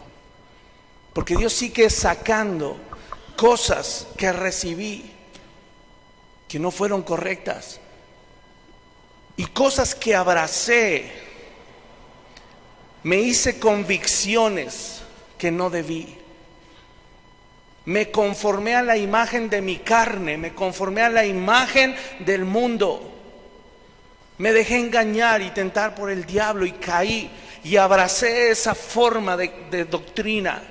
Porque Dios sigue sacando cosas que recibí que no fueron correctas y cosas que abracé. Me hice convicciones que no debí. Me conformé a la imagen de mi carne, me conformé a la imagen del mundo. Me dejé engañar y tentar por el diablo y caí y abracé esa forma de doctrina.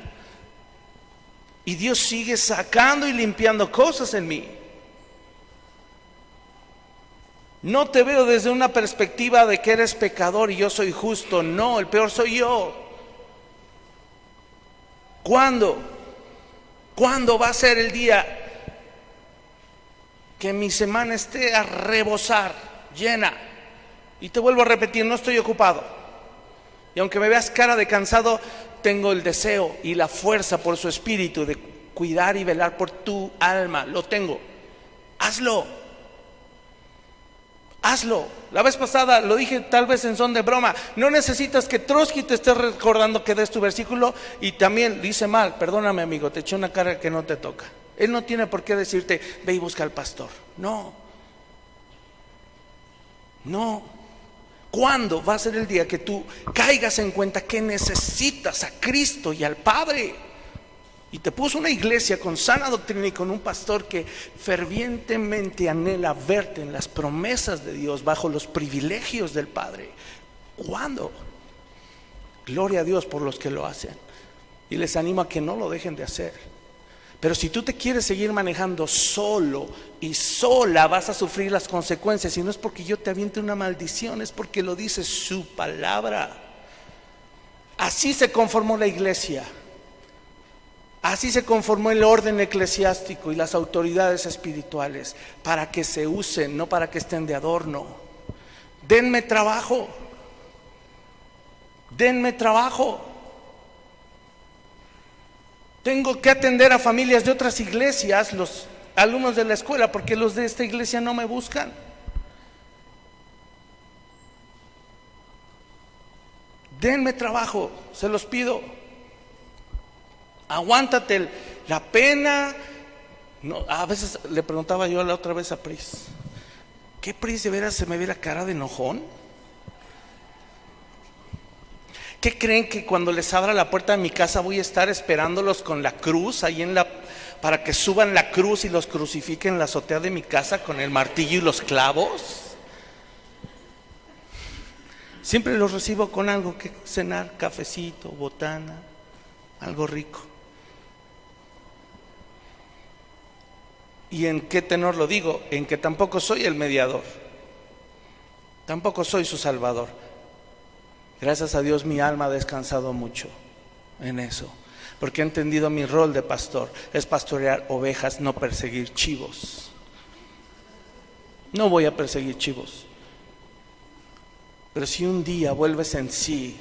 Y Dios sigue sacando y limpiando cosas en mí. No te veo desde una perspectiva de que eres pecador y yo soy justo. No, el peor soy yo. ¿Cuándo va a ser el día que mi semana esté a rebosar, llena? Y te vuelvo a repetir, no estoy ocupado. Y aunque me veas cara de cansado, tengo el deseo y la fuerza por su espíritu de cuidar y velar por tu alma. Lo tengo. Hazlo. La vez pasada lo dije tal vez en son de broma. No necesitas que Trotsky te esté recordando que des tu versículo. Y también dice mal, perdóname amigo, te eché una cara que no te toca. Él no tiene por qué decirte, ve y busca al pastor. No. ¿Cuándo va a ser el día que tú caigas en cuenta que necesitas a Cristo y al Padre? Y te puso una iglesia con sana doctrina y con un pastor que fervientemente anhela verte en las promesas de Dios, bajo los privilegios del Padre. ¿Cuándo? Gloria a Dios por los que lo hacen. Y les animo a que no lo dejen de hacer. Pero si tú te quieres seguir manejando solo y sola, vas a sufrir las consecuencias. Y no es porque yo te aviente una maldición, es porque lo dice su palabra. Así se conformó la iglesia. Así se conformó el orden eclesiástico y las autoridades espirituales, para que se usen, no para que estén de adorno. Denme trabajo. Tengo que atender a familias de otras iglesias, los alumnos de la escuela, porque los de esta iglesia no me buscan. Denme trabajo, se los pido. Aguántate la pena. No, a veces le preguntaba yo la otra vez a Pris, ¿qué Pris de veras se me ve la cara de enojón? ¿Qué creen que cuando les abra la puerta de mi casa voy a estar esperándolos con la cruz ahí para que suban la cruz y los crucifiquen en la azotea de mi casa con el martillo y los clavos? Siempre los recibo con algo que cenar, cafecito, botana, algo rico. ¿Y en qué tenor lo digo? En que tampoco soy el mediador, tampoco soy su salvador. Gracias a Dios mi alma ha descansado mucho en eso, porque he entendido mi rol de pastor, es pastorear ovejas, no perseguir chivos. No voy a perseguir chivos. Pero si un día vuelves en sí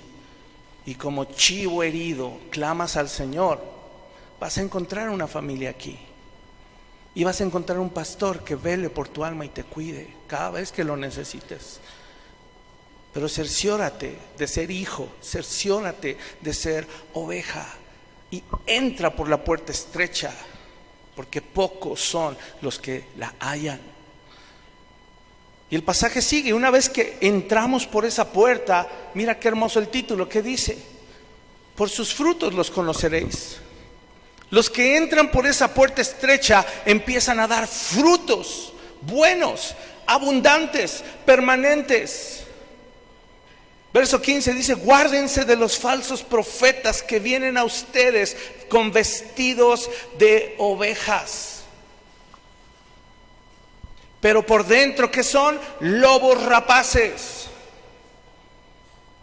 y como chivo herido clamas al Señor, vas a encontrar una familia aquí. Y vas a encontrar un pastor que vele por tu alma y te cuide cada vez que lo necesites. Pero cerciórate de ser hijo, cerciórate de ser oveja y entra por la puerta estrecha, porque pocos son los que la hallan. Y el pasaje sigue, una vez que entramos por esa puerta, mira qué hermoso el título, ¿qué dice? Por sus frutos los conoceréis. Los que entran por esa puerta estrecha empiezan a dar frutos buenos, abundantes, permanentes. Verso 15 dice: guárdense de los falsos profetas que vienen a ustedes con vestidos de ovejas, pero por dentro, ¿qué son? Lobos rapaces.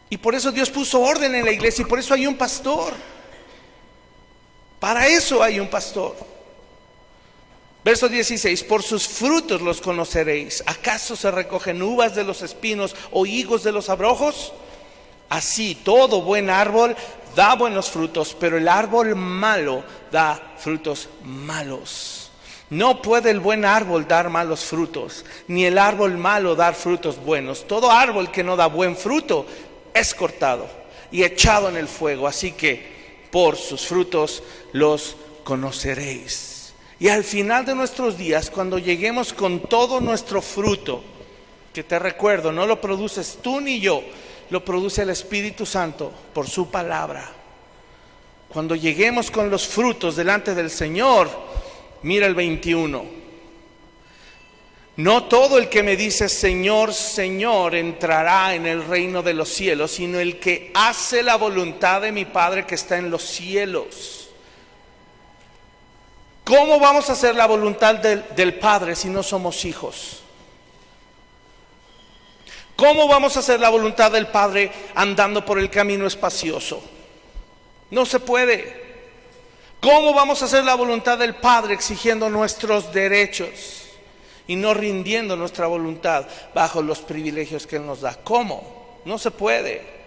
Y por eso Dios puso orden en la iglesia y por eso hay un pastor. Para eso hay un pastor. Verso 16: por sus frutos los conoceréis. ¿Acaso se recogen uvas de los espinos o higos de los abrojos? Así todo buen árbol da buenos frutos, pero el árbol malo da frutos malos. No puede el buen árbol dar malos frutos, ni el árbol malo dar frutos buenos. Todo árbol que no da buen fruto es cortado y echado en el fuego. Así que por sus frutos los conoceréis. Y al final de nuestros días, cuando lleguemos con todo nuestro fruto, que te recuerdo, no lo produces tú ni yo, lo produce el Espíritu Santo por su palabra. Cuando lleguemos con los frutos delante del Señor, mira el 21. No todo el que me dice Señor, Señor entrará en el reino de los cielos, sino el que hace la voluntad de mi Padre que está en los cielos. ¿Cómo vamos a hacer la voluntad del Padre si no somos hijos? ¿Cómo vamos a hacer la voluntad del Padre andando por el camino espacioso? No se puede. ¿Cómo vamos a hacer la voluntad del Padre exigiendo nuestros derechos y no rindiendo nuestra voluntad bajo los privilegios que Él nos da? ¿Cómo? No se puede.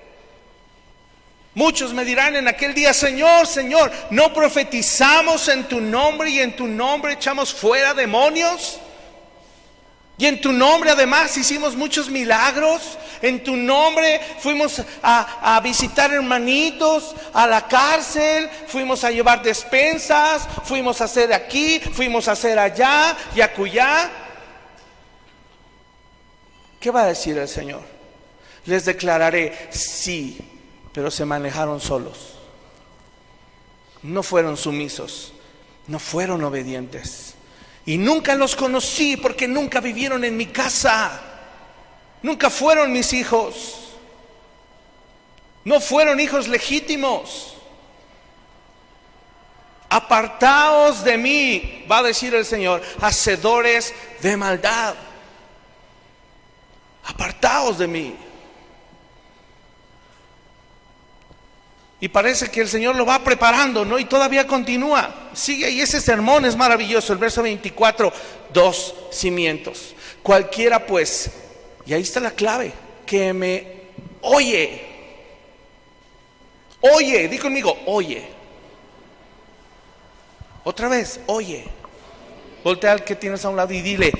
Muchos me dirán en aquel día: Señor, Señor, ¿no profetizamos en tu nombre y en tu nombre echamos fuera demonios? Y en tu nombre además hicimos muchos milagros. En tu nombre fuimos a visitar hermanitos a la cárcel, fuimos a llevar despensas, fuimos a hacer aquí, fuimos a hacer allá y acullá. ¿Qué va a decir el Señor? Les declararé: sí, pero se manejaron solos. No fueron sumisos, no fueron obedientes. Y nunca los conocí porque nunca vivieron en mi casa. Nunca fueron mis hijos. No fueron hijos legítimos. Apartaos de mí, va a decir el Señor, hacedores de maldad. Apartaos de mí. Y parece que el Señor lo va preparando, ¿no? Y todavía continúa. Sigue, y ese sermón es maravilloso. El verso 24, 2 cimientos. Cualquiera pues, y ahí está la clave, que me oye. Oye, di conmigo, oye. Otra vez, oye. Voltea al que tienes a un lado y dile: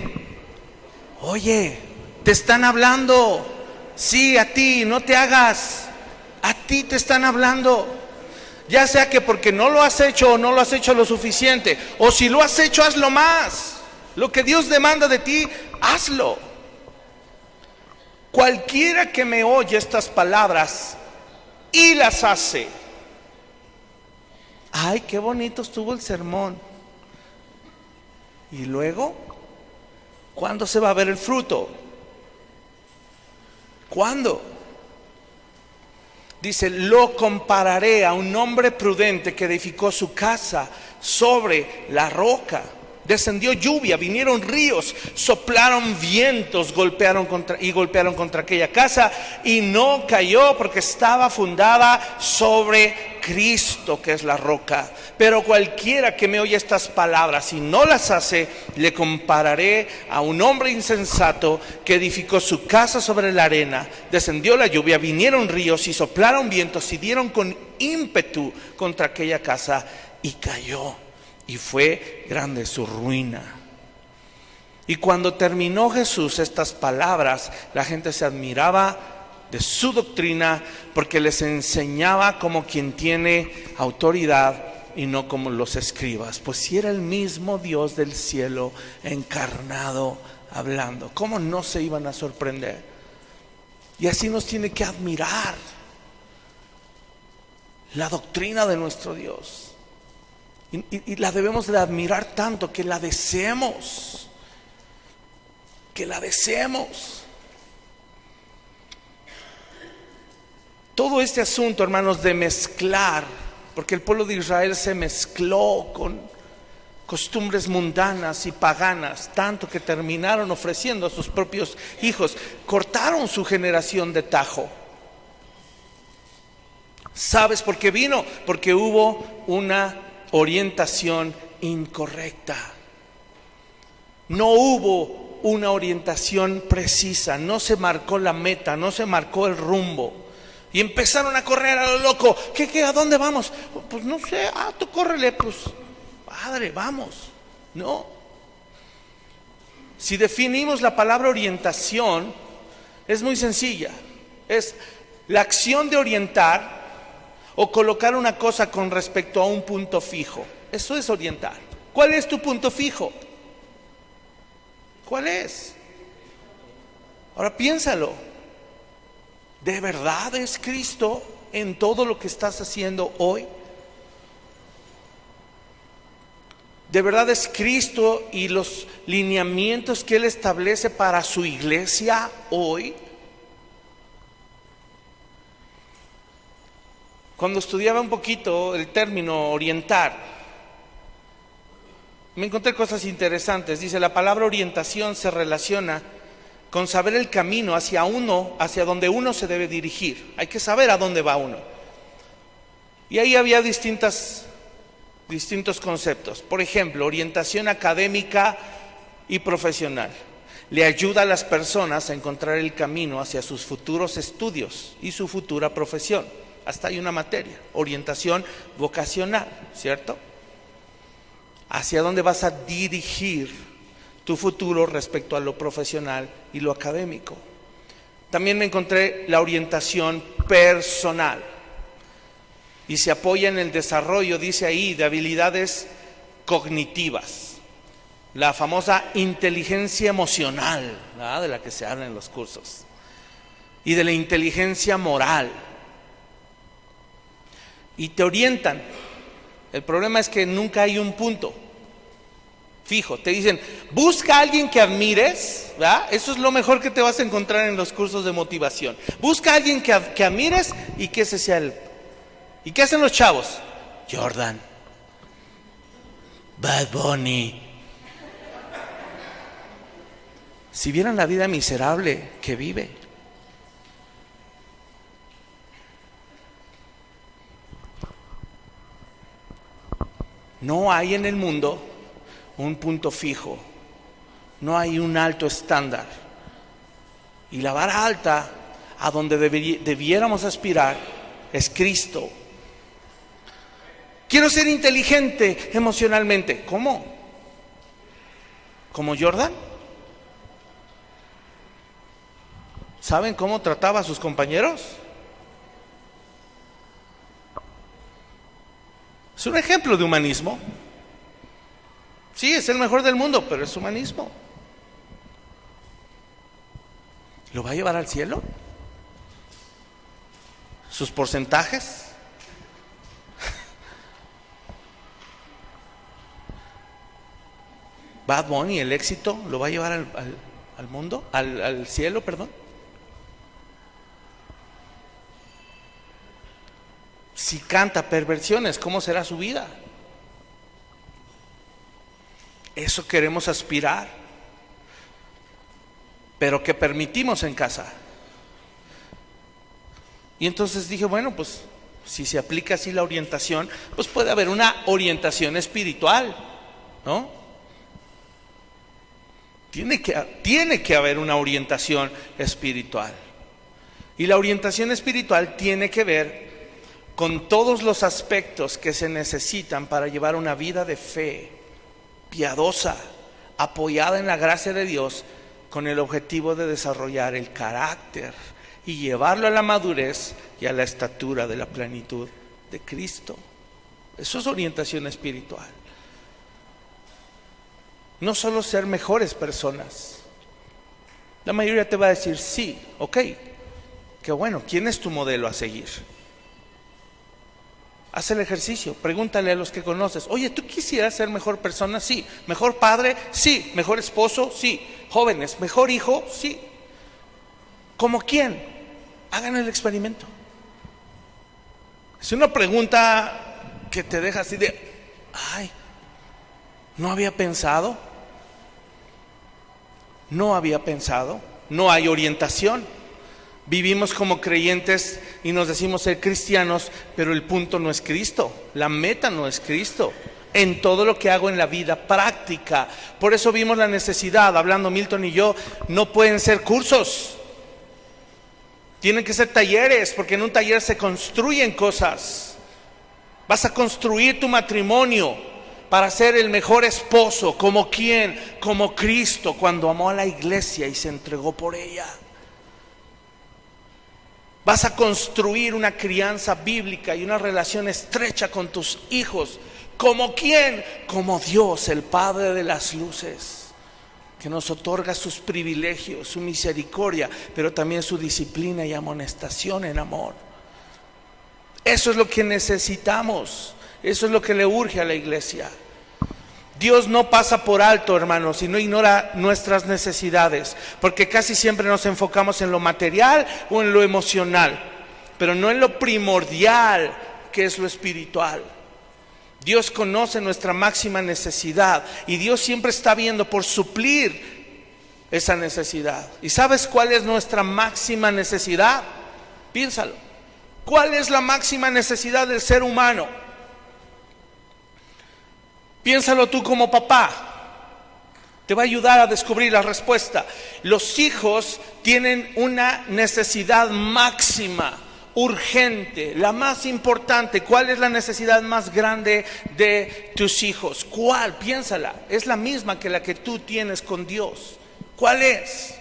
oye, te están hablando. Sí, a ti, no te hagas. A ti te están hablando. Ya sea que porque no lo has hecho o no lo has hecho lo suficiente, o si lo has hecho, hazlo más. Lo que Dios demanda de ti, hazlo. Cualquiera que me oye estas palabras y las hace. Ay, qué bonito estuvo el sermón. Y luego, ¿cuándo se va a ver el fruto? ¿Cuándo? Dice, lo compararé a un hombre prudente que edificó su casa sobre la roca. Descendió lluvia, vinieron ríos, soplaron vientos, golpearon contra aquella casa y no cayó porque estaba fundada sobre Cristo, que es la roca. Pero cualquiera que me oye estas palabras y no las hace, le compararé a un hombre insensato que edificó su casa sobre la arena. Descendió la lluvia, vinieron ríos y soplaron vientos y dieron con ímpetu contra aquella casa y cayó. Y fue grande su ruina. Y cuando terminó Jesús estas palabras, la gente se admiraba de su doctrina, porque les enseñaba como quien tiene autoridad y no como los escribas. Pues si era el mismo Dios del cielo encarnado hablando, ¿cómo no se iban a sorprender? Y así nos tiene que admirar la doctrina de nuestro Dios. Y la debemos de admirar tanto que la deseemos. Que la deseemos. Todo este asunto, hermanos, de mezclar, porque el pueblo de Israel se mezcló con costumbres mundanas y paganas, tanto que terminaron ofreciendo a sus propios hijos. Cortaron su generación de tajo. ¿Sabes por qué vino? Porque hubo una orientación incorrecta. No hubo una orientación precisa, no se marcó la meta, no se marcó el rumbo. Y empezaron a correr a lo loco. ¿Qué? ¿A dónde vamos? Pues no sé, tú córrele, pues padre, vamos. No. Si definimos la palabra orientación, es muy sencilla. Es la acción de orientar o colocar una cosa con respecto a un punto fijo. Eso es orientar. ¿Cuál es tu punto fijo? ¿Cuál es? Ahora piénsalo. ¿De verdad es Cristo en todo lo que estás haciendo hoy? ¿De verdad es Cristo y los lineamientos que Él establece para su iglesia hoy? Cuando estudiaba un poquito el término orientar, me encontré cosas interesantes. Dice, la palabra orientación se relaciona con saber el camino hacia donde uno se debe dirigir. Hay que saber a dónde va uno. Y ahí había distintos conceptos. Por ejemplo, orientación académica y profesional. Le ayuda a las personas a encontrar el camino hacia sus futuros estudios y su futura profesión. Hasta hay una materia, orientación vocacional, ¿cierto? Hacia dónde vas a dirigir tu futuro respecto a lo profesional y lo académico. También me encontré la orientación personal y se apoya en el desarrollo, dice ahí, de habilidades cognitivas, la famosa inteligencia emocional, ¿verdad?, de la que se habla en los cursos, y de la inteligencia moral. Y te orientan. El problema es que nunca hay un punto fijo. Te dicen, busca a alguien que admires, ¿verdad? Eso es lo mejor que te vas a encontrar en los cursos de motivación. Busca a alguien que admires y que ese sea el... ¿Y qué hacen los chavos? Jordan, Bad Bunny. Si vieran la vida miserable que vive. No hay en el mundo un punto fijo, no hay un alto estándar. Y la vara alta a donde debiéramos aspirar es Cristo. Quiero ser inteligente emocionalmente. ¿Cómo? ¿Como Jordan? ¿Saben cómo trataba a sus compañeros? Es un ejemplo de humanismo. Sí, es el mejor del mundo, pero es humanismo. ¿Lo va a llevar al cielo? sus porcentajes. Bad Bunny, el éxito, lo va a llevar al mundo, al cielo, perdón. Si canta perversiones, ¿cómo será su vida? Eso queremos aspirar. Pero ¿qué permitimos en casa? Y entonces dije, bueno, pues si se aplica así la orientación, pues puede haber una orientación espiritual, ¿no? Tiene que haber una orientación espiritual. Y la orientación espiritual tiene que ver con todos los aspectos que se necesitan para llevar una vida de fe, piadosa, apoyada en la gracia de Dios, con el objetivo de desarrollar el carácter y llevarlo a la madurez y a la estatura de la plenitud de Cristo. Eso es orientación espiritual. No solo ser mejores personas. La mayoría te va a decir sí, ok, qué bueno, ¿quién es tu modelo a seguir? Haz el ejercicio, pregúntale a los que conoces, oye, ¿tú quisieras ser mejor persona? Sí. ¿Mejor padre? Sí. ¿Mejor esposo? Sí. ¿Jóvenes? ¿Mejor hijo? Sí. ¿Cómo quién? Hagan el experimento. Es una pregunta que te deja así de, ay, no había pensado, no hay orientación. Vivimos como creyentes y nos decimos ser cristianos, pero el punto no es Cristo, la meta no es Cristo. En todo lo que hago en la vida práctica. Por eso vimos la necesidad, hablando Milton y yo, no pueden ser cursos. Tienen que ser talleres, porque en un taller se construyen cosas. Vas a construir tu matrimonio para ser el mejor esposo. ¿Como quién? Como Cristo, cuando amó a la iglesia y se entregó por ella. Vas a construir una crianza bíblica y una relación estrecha con tus hijos. ¿Como quién? Como Dios, el Padre de las luces, que nos otorga sus privilegios, su misericordia, pero también su disciplina y amonestación en amor. Eso es lo que necesitamos. Eso es lo que le urge a la iglesia. Dios no pasa por alto, hermanos, y no ignora nuestras necesidades, porque casi siempre nos enfocamos en lo material o en lo emocional, pero no en lo primordial, que es lo espiritual. Dios conoce nuestra máxima necesidad y Dios siempre está viendo por suplir esa necesidad. ¿Y sabes cuál es nuestra máxima necesidad? Piénsalo. ¿Cuál es la máxima necesidad del ser humano? Piénsalo tú como papá. Te va a ayudar a descubrir la respuesta. Los hijos tienen una necesidad máxima, urgente, la más importante. ¿Cuál es la necesidad más grande de tus hijos? ¿Cuál? Piénsala. Es la misma que la que tú tienes con Dios. ¿Cuál es?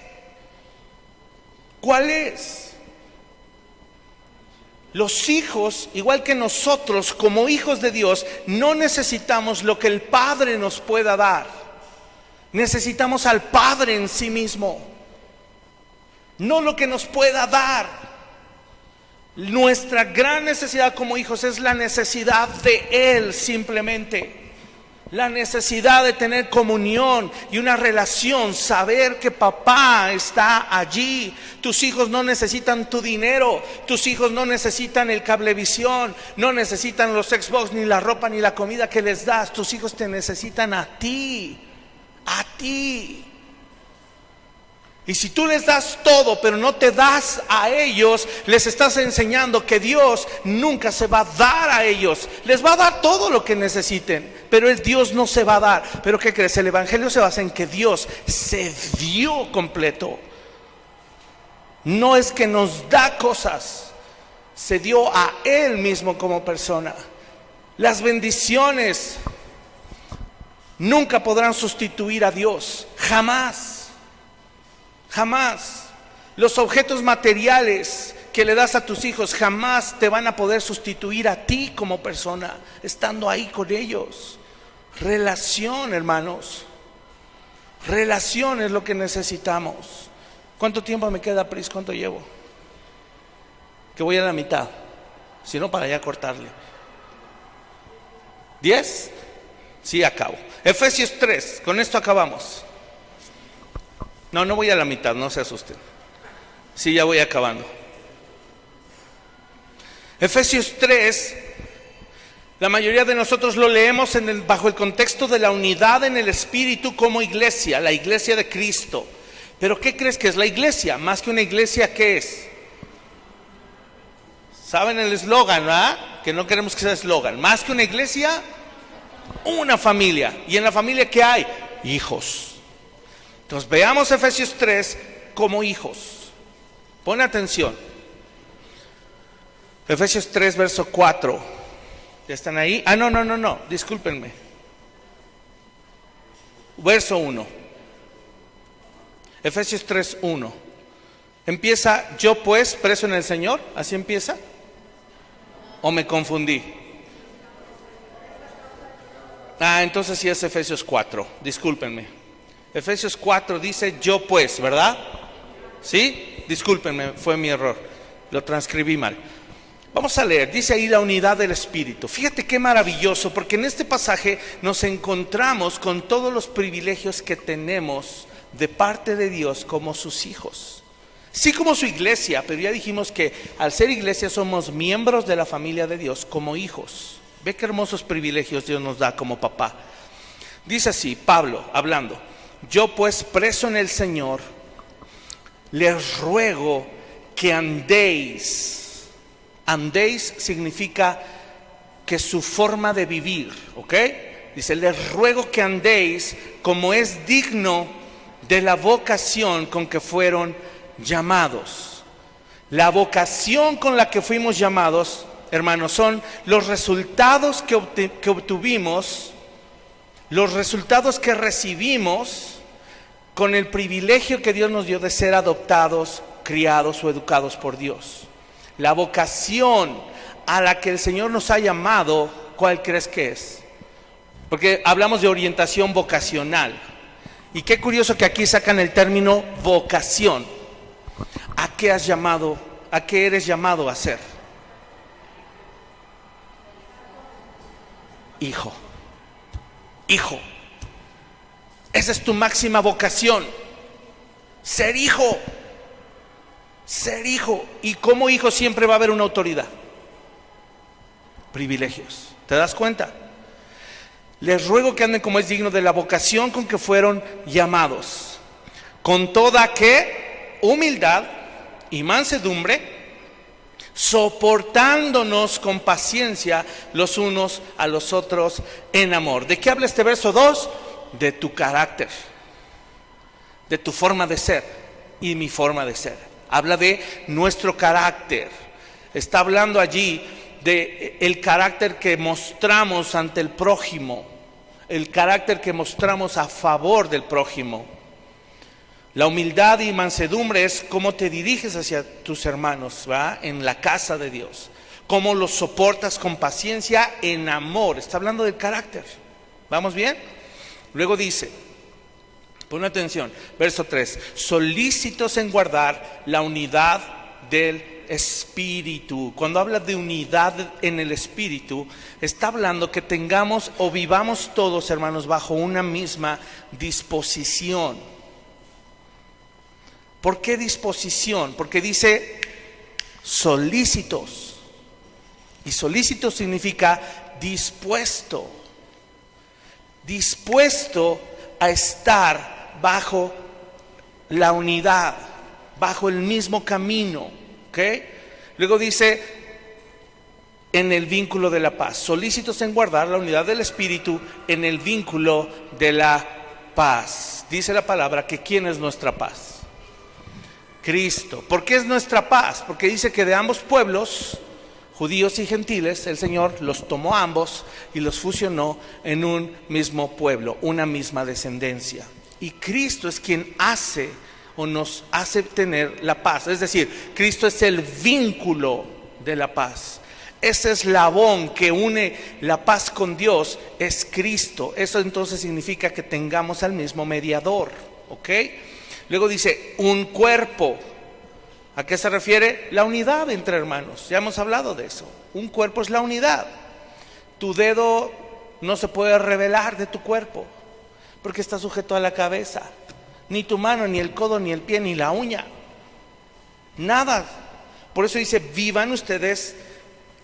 ¿Cuál es? Los hijos, igual que nosotros como hijos de Dios, no necesitamos lo que el Padre nos pueda dar. Necesitamos al Padre en sí mismo, no lo que nos pueda dar. Nuestra gran necesidad como hijos es la necesidad de Él simplemente. La necesidad de tener comunión y una relación, saber que papá está allí. Tus hijos no necesitan tu dinero, tus hijos no necesitan el cablevisión, no necesitan los Xbox, ni la ropa, ni la comida que les das. Tus hijos te necesitan a ti, a ti. Y si tú les das todo, pero no te das a ellos, les estás enseñando que Dios nunca se va a dar a ellos. Les va a dar todo lo que necesiten, pero el Dios no se va a dar. ¿Pero qué crees? El evangelio se basa en que Dios se dio completo. No es que nos da cosas, se dio a Él mismo como persona. Las bendiciones nunca podrán sustituir a Dios, jamás. Jamás. Los objetos materiales que le das a tus hijos jamás te van a poder sustituir a ti como persona, estando ahí con ellos. Relación, hermanos. Relación es lo que necesitamos. ¿Cuánto tiempo me queda, Pris? ¿Cuánto llevo? Que voy a la mitad. Si no, para ya cortarle. 10. Sí, acabo. Efesios 3, con esto acabamos. No voy a la mitad, no se asusten. Sí, ya voy acabando. Efesios 3, la mayoría de nosotros lo leemos bajo el contexto de la unidad en el Espíritu como iglesia, la iglesia de Cristo. Pero ¿qué crees que es la iglesia? Más que una iglesia, ¿qué es? ¿Saben el eslogan, verdad? Que no queremos que sea eslogan. Más que una iglesia, una familia. ¿Y en la familia qué hay? Hijos. Entonces veamos Efesios 3 como hijos. Pon atención. Efesios 3, verso 4. ¿Ya están ahí? No, discúlpenme. Verso 1. Efesios 3, 1. Empieza, yo pues, preso en el Señor. ¿Así empieza? ¿O me confundí? Entonces sí es Efesios 4. Discúlpenme. Efesios 4 dice, yo pues, ¿verdad? ¿Sí? Discúlpenme, fue mi error. Lo transcribí mal. Vamos a leer, dice ahí la unidad del Espíritu. Fíjate qué maravilloso, porque en este pasaje nos encontramos con todos los privilegios que tenemos de parte de Dios como sus hijos. Sí, como su iglesia, pero ya dijimos que al ser iglesia somos miembros de la familia de Dios como hijos. Ve qué hermosos privilegios Dios nos da como papá. Dice así, Pablo hablando, yo pues preso en el Señor, les ruego que andéis. Andéis significa que su forma de vivir, ¿ok? Dice, les ruego que andéis como es digno de la vocación con que fueron llamados. La vocación con la que fuimos llamados, hermanos, son los resultados que obtuvimos, los resultados que recibimos con el privilegio que Dios nos dio de ser adoptados, criados o educados por Dios. La vocación a la que el Señor nos ha llamado, ¿cuál crees que es? Porque hablamos de orientación vocacional. Y qué curioso que aquí sacan el término vocación. ¿A qué eres llamado a ser? Hijo. Hijo. Esa es tu máxima vocación. Ser hijo. Ser hijo. Y como hijo siempre va a haber una autoridad. Privilegios. ¿Te das cuenta? Les ruego que anden como es digno de la vocación con que fueron llamados, con toda ¿qué? Humildad y mansedumbre, soportándonos con paciencia los unos a los otros en amor. ¿De qué habla este verso 2? De tu carácter, de tu forma de ser y mi forma de ser. Habla de nuestro carácter. Está hablando allí de el carácter que mostramos ante el prójimo, el carácter que mostramos a favor del prójimo. La humildad y mansedumbre es cómo te diriges hacia tus hermanos, ¿va? En la casa de Dios. Cómo los soportas con paciencia en amor. Está hablando del carácter. ¿Vamos bien? Luego dice, pon atención, verso 3, solícitos en guardar la unidad del Espíritu. Cuando habla de unidad en el Espíritu, está hablando que tengamos o vivamos todos, hermanos, bajo una misma disposición. ¿Por qué disposición? Porque dice solícitos. Y solícito significa dispuesto. Dispuesto a estar bajo la unidad, bajo el mismo camino. ¿Ok? Luego dice, en el vínculo de la paz. Solícitos en guardar la unidad del Espíritu en el vínculo de la paz. Dice la palabra que ¿quién es nuestra paz? Cristo. ¿Por qué es nuestra paz? Porque dice que de ambos pueblos, judíos y gentiles, el Señor los tomó ambos y los fusionó en un mismo pueblo, una misma descendencia. Y Cristo es quien hace o nos hace tener la paz. Es decir, Cristo es el vínculo de la paz. Ese eslabón que une la paz con Dios es Cristo. Eso entonces significa que tengamos al mismo mediador. ¿Ok? Luego dice, un cuerpo. ¿A qué se refiere? La unidad entre hermanos. Ya hemos hablado de eso. Un cuerpo es la unidad. Tu dedo no se puede revelar de tu cuerpo porque está sujeto a la cabeza. Ni tu mano, ni el codo, ni el pie, ni la uña. Nada. Por eso dice, vivan ustedes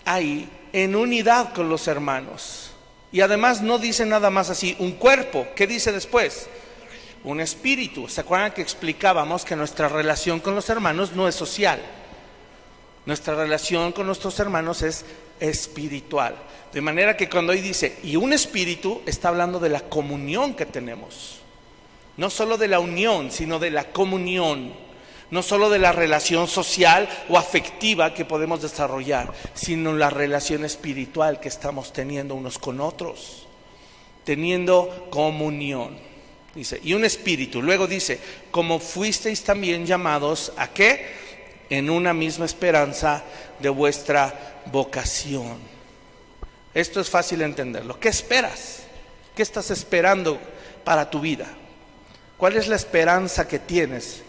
ahí en unidad con los hermanos. Y además no dice nada más así, un cuerpo. ¿Qué dice después? Un espíritu. ¿Se acuerdan que explicábamos que nuestra relación con los hermanos no es social? Nuestra relación con nuestros hermanos es espiritual. De manera que cuando ahí dice, y un espíritu, está hablando de la comunión que tenemos. No solo de la unión, sino de la comunión. No solo de la relación social o afectiva que podemos desarrollar, sino la relación espiritual que estamos teniendo unos con otros. Teniendo comunión. Dice, y un espíritu. Luego dice, como fuisteis también llamados, ¿a qué? En una misma esperanza de vuestra vocación. Esto es fácil de entenderlo. ¿Qué esperas? ¿Qué estás esperando para tu vida? ¿Cuál es la esperanza que tienes?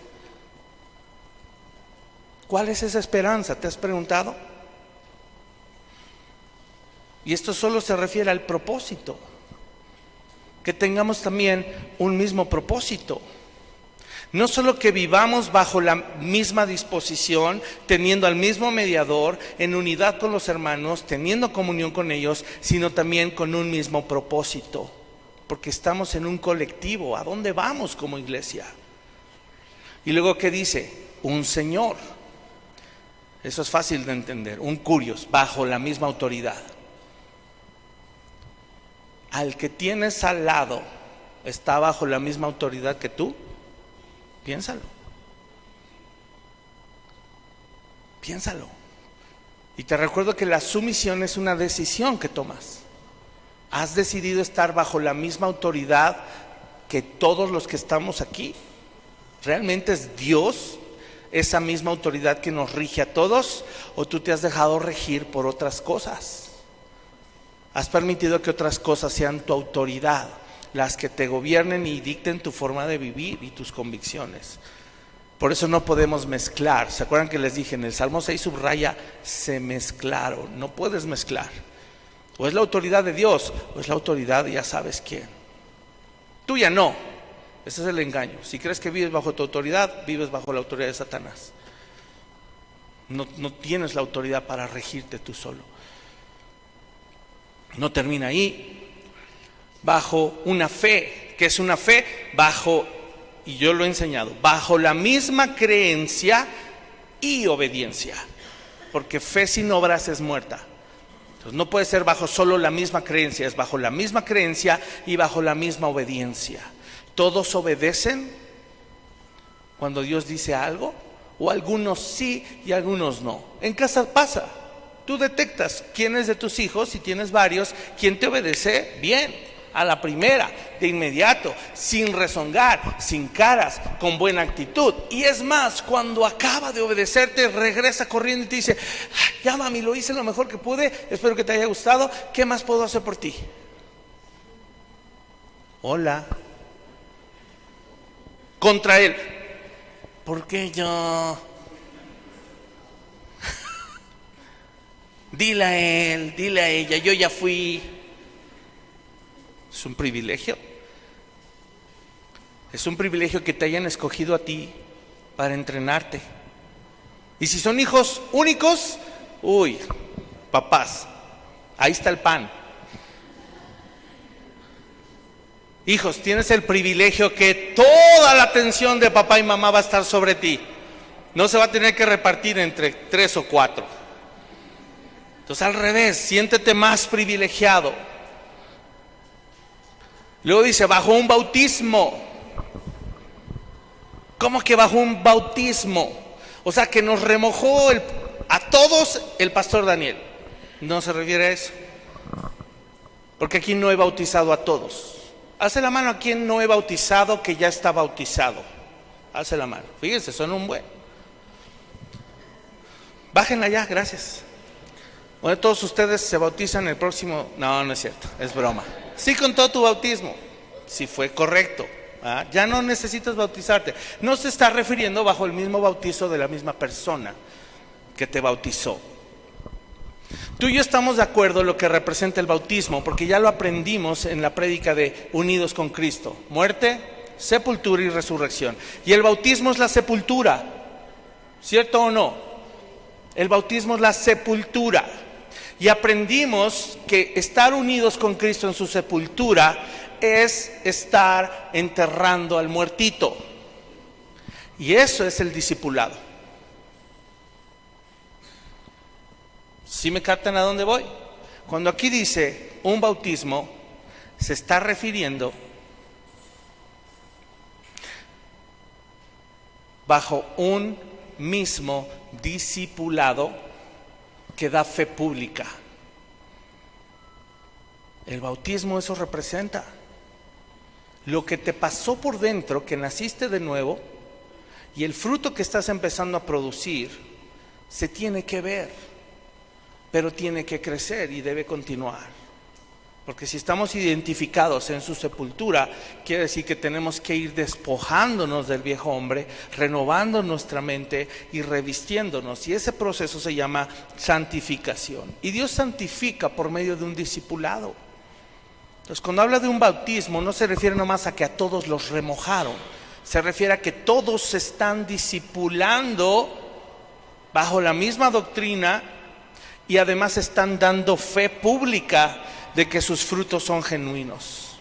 ¿Cuál es esa esperanza? ¿Te has preguntado? Y esto solo se refiere al propósito. Que tengamos también un mismo propósito. No solo que vivamos bajo la misma disposición, teniendo al mismo mediador, en unidad con los hermanos, teniendo comunión con ellos, sino también con un mismo propósito. Porque estamos en un colectivo. ¿A dónde vamos como iglesia? Y luego, ¿qué dice? Un Señor. Eso es fácil de entender. Un Curios, bajo la misma autoridad. Al que tienes al lado, ¿está bajo la misma autoridad que tú? Piénsalo. Piénsalo. Y te recuerdo que la sumisión es una decisión que tomas. ¿Has decidido estar bajo la misma autoridad que todos los que estamos aquí? ¿Realmente es Dios esa misma autoridad que nos rige a todos? ¿O tú te has dejado regir por otras cosas? ¿Has permitido que otras cosas sean tu autoridad, las que te gobiernen y dicten tu forma de vivir y tus convicciones? Por eso no podemos mezclar. ¿Se acuerdan que les dije en el Salmo 6 subraya, se mezclaron? No puedes mezclar. O es la autoridad de Dios, o es la autoridad de ya sabes quién. Tuya no. Ese es el engaño. Si crees que vives bajo tu autoridad, vives bajo la autoridad de Satanás. No tienes la autoridad para regirte tú solo. No termina ahí. Bajo una fe. ¿Qué es una fe? Bajo, y yo lo he enseñado, bajo la misma creencia y obediencia. Porque fe sin obras es muerta. Entonces no puede ser bajo solo la misma creencia, es bajo la misma creencia y bajo la misma obediencia. ¿Todos obedecen cuando Dios dice algo? ¿O algunos sí y algunos no? En casa pasa. Tú detectas quién es de tus hijos, si tienes varios, quién te obedece bien, a la primera, de inmediato, sin rezongar, sin caras, con buena actitud. Y es más, cuando acaba de obedecerte, regresa corriendo y te dice, ya mami, lo hice lo mejor que pude, espero que te haya gustado, ¿qué más puedo hacer por ti? Hola. Contra él, ¿por qué yo? Dile a él, dile a ella, yo ya fui. Es un privilegio. Es un privilegio que te hayan escogido a ti para entrenarte. Y si son hijos únicos, uy, papás, ahí está el pan. Hijos, tienes el privilegio que toda la atención de papá y mamá va a estar sobre ti. No se va a tener que repartir entre 3 o 4. Entonces al revés, siéntete más privilegiado. Luego dice, bajo un bautismo. ¿Cómo que bajo un bautismo? O sea que nos remojó a todos el pastor Daniel. No se refiere a eso. Porque aquí no he bautizado a todos. Alce la mano a quien no he bautizado que ya está bautizado. Alce la mano. Fíjense, son un buen. Bájenla ya, gracias. Bueno, todos ustedes se bautizan el próximo. No, no es cierto, es broma. Sí contó tu bautismo, sí fue correcto. Ya no necesitas bautizarte. No se está refiriendo bajo el mismo bautizo de la misma persona que te bautizó. Tú y yo estamos de acuerdo en lo que representa el bautismo, porque ya lo aprendimos en la prédica de Unidos con Cristo. Muerte, sepultura y resurrección. Y el bautismo es la sepultura, ¿cierto o no? El bautismo es la sepultura. Y aprendimos que estar unidos con Cristo en su sepultura es estar enterrando al muertito. Y eso es el discipulado. ¿Sí me captan a dónde voy? Cuando aquí dice un bautismo, se está refiriendo bajo un mismo discipulado que da fe pública. El bautismo eso representa. Lo que te pasó por dentro, que naciste de nuevo, y el fruto que estás empezando a producir, se tiene que ver. Pero tiene que crecer y debe continuar. Porque si estamos identificados en su sepultura, quiere decir que tenemos que ir despojándonos del viejo hombre, renovando nuestra mente y revistiéndonos. Y ese proceso se llama santificación. Y Dios santifica por medio de un discipulado. Entonces, cuando habla de un bautismo, no se refiere nomás a que a todos los remojaron. Se refiere a que todos se están discipulando bajo la misma doctrina y además están dando fe pública de que sus frutos son genuinos.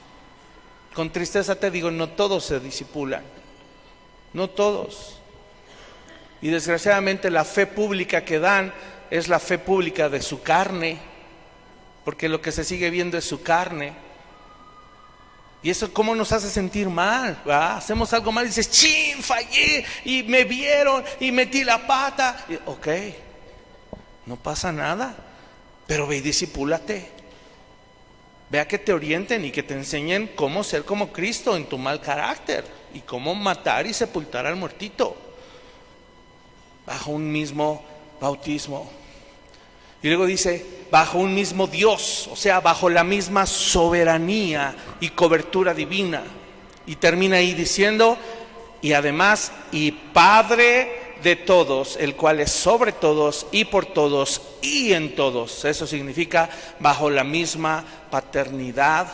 Con tristeza te digo, no todos se discipulan, no todos. Y desgraciadamente la fe pública que dan es la fe pública de su carne, porque lo que se sigue viendo es su carne. Y eso cómo nos hace sentir mal, ¿verdad? Hacemos algo mal y dices, ¡chin! Fallé y me vieron y metí la pata. Y, ok, no pasa nada, pero ve y discipúlate. Ve a que te orienten y que te enseñen cómo ser como Cristo en tu mal carácter y cómo matar y sepultar al muertito bajo un mismo bautismo. Y luego dice, bajo un mismo Dios, o sea, bajo la misma soberanía y cobertura divina. Y termina ahí diciendo, y además, y Padre de todos, el cual es sobre todos y por todos y en todos. Eso significa bajo la misma paternidad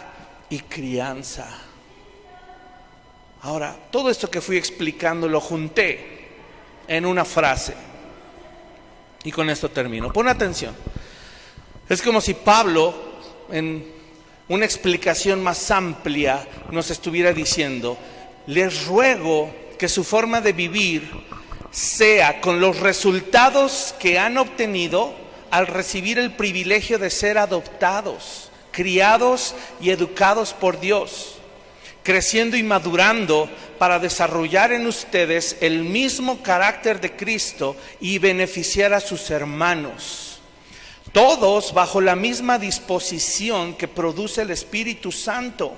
y crianza. Ahora, todo esto que fui explicando lo junté en una frase. Y con esto termino. Pon atención. Es como si Pablo, en una explicación más amplia, nos estuviera diciendo, les ruego que su forma de vivir sea con los resultados que han obtenido al recibir el privilegio de ser adoptados, criados y educados por Dios, creciendo y madurando para desarrollar en ustedes el mismo carácter de Cristo y beneficiar a sus hermanos. Todos bajo la misma disposición que produce el Espíritu Santo,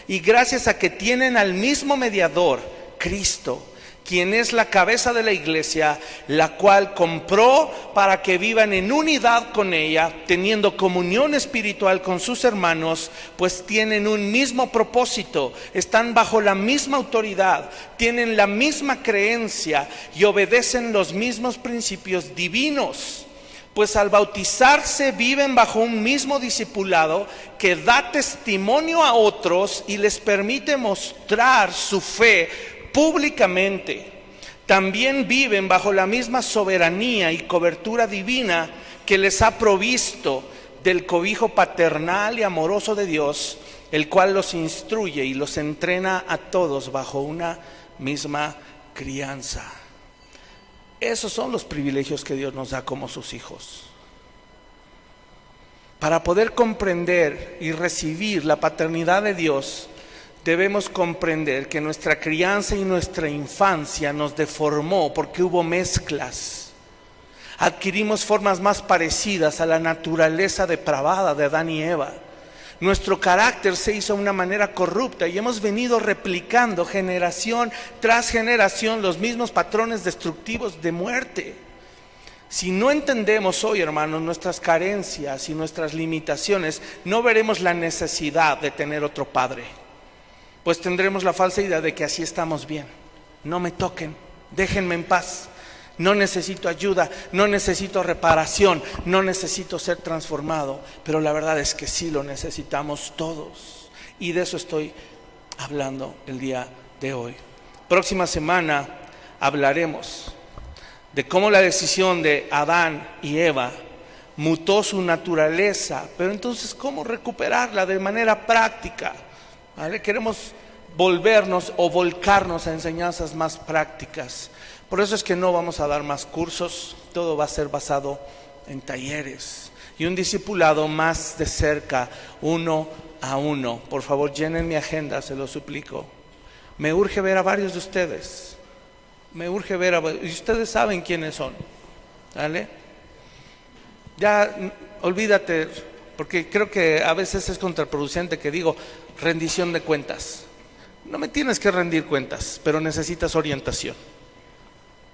y gracias a que tienen al mismo mediador, Cristo, quien es la cabeza de la iglesia, la cual compró para que vivan en unidad con ella, teniendo comunión espiritual con sus hermanos, pues tienen un mismo propósito, están bajo la misma autoridad, tienen la misma creencia y obedecen los mismos principios divinos. Pues al bautizarse viven bajo un mismo discipulado que da testimonio a otros y les permite mostrar su fe públicamente. También viven bajo la misma soberanía y cobertura divina que les ha provisto del cobijo paternal y amoroso de Dios, el cual los instruye y los entrena a todos bajo una misma crianza. Esos son los privilegios que Dios nos da como sus hijos. Para poder comprender y recibir la paternidad de Dios, debemos comprender que nuestra crianza y nuestra infancia nos deformó porque hubo mezclas. Adquirimos formas más parecidas a la naturaleza depravada de Adán y Eva. Nuestro carácter se hizo de una manera corrupta y hemos venido replicando generación tras generación los mismos patrones destructivos de muerte. Si no entendemos hoy, hermanos, nuestras carencias y nuestras limitaciones, no veremos la necesidad de tener otro padre. Pues tendremos la falsa idea de que así estamos bien. No me toquen, déjenme en paz. No necesito ayuda, no necesito reparación, no necesito ser transformado, pero la verdad es que sí lo necesitamos todos. Y de eso estoy hablando el día de hoy. Próxima semana hablaremos de cómo la decisión de Adán y Eva mutó su naturaleza, pero entonces cómo recuperarla de manera práctica, ¿vale? Queremos volvernos o volcarnos a enseñanzas más prácticas. Por eso es que no vamos a dar más cursos, todo va a ser basado en talleres y un discipulado más de cerca, uno a uno. Por favor, llenen mi agenda, se lo suplico. Me urge ver a varios de ustedes. Me urge ver a varios, y ustedes saben quiénes son, ¿vale? Ya olvídate, porque creo que a veces es contraproducente que digo rendición de cuentas. No me tienes que rendir cuentas, pero necesitas orientación.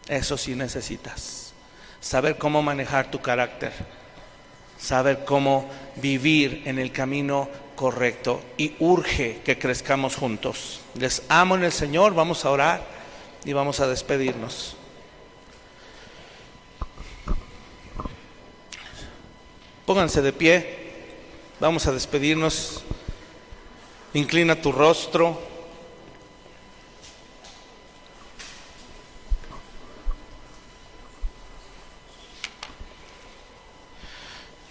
Eso sí necesitas. Saber cómo manejar tu carácter, saber cómo vivir en el camino correcto, y urge que crezcamos juntos. Les amo en el Señor, vamos a orar y vamos a despedirnos. Pónganse de pie, vamos a despedirnos. Inclina tu rostro.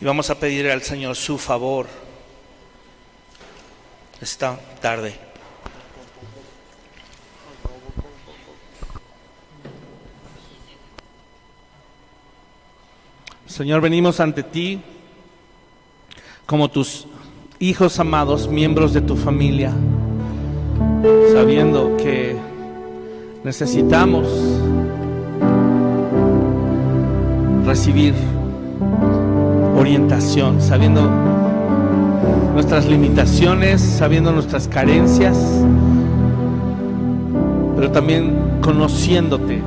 Y vamos a pedir al Señor su favor esta tarde. Señor, venimos ante ti como tus hijos amados, miembros de tu familia, sabiendo que necesitamos recibir orientación, sabiendo nuestras limitaciones, sabiendo nuestras carencias, pero también conociéndote,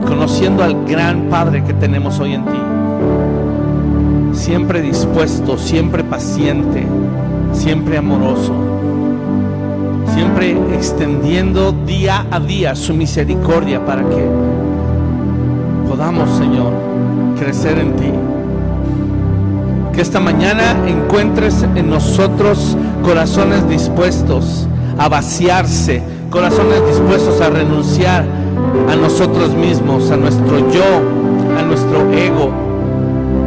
conociendo al gran Padre que tenemos hoy en ti, siempre dispuesto, siempre paciente, siempre amoroso, siempre extendiendo día a día su misericordia para que podamos, Señor, crecer en ti. Que esta mañana encuentres en nosotros corazones dispuestos a vaciarse, corazones dispuestos a renunciar a nosotros mismos, a nuestro yo, a nuestro ego,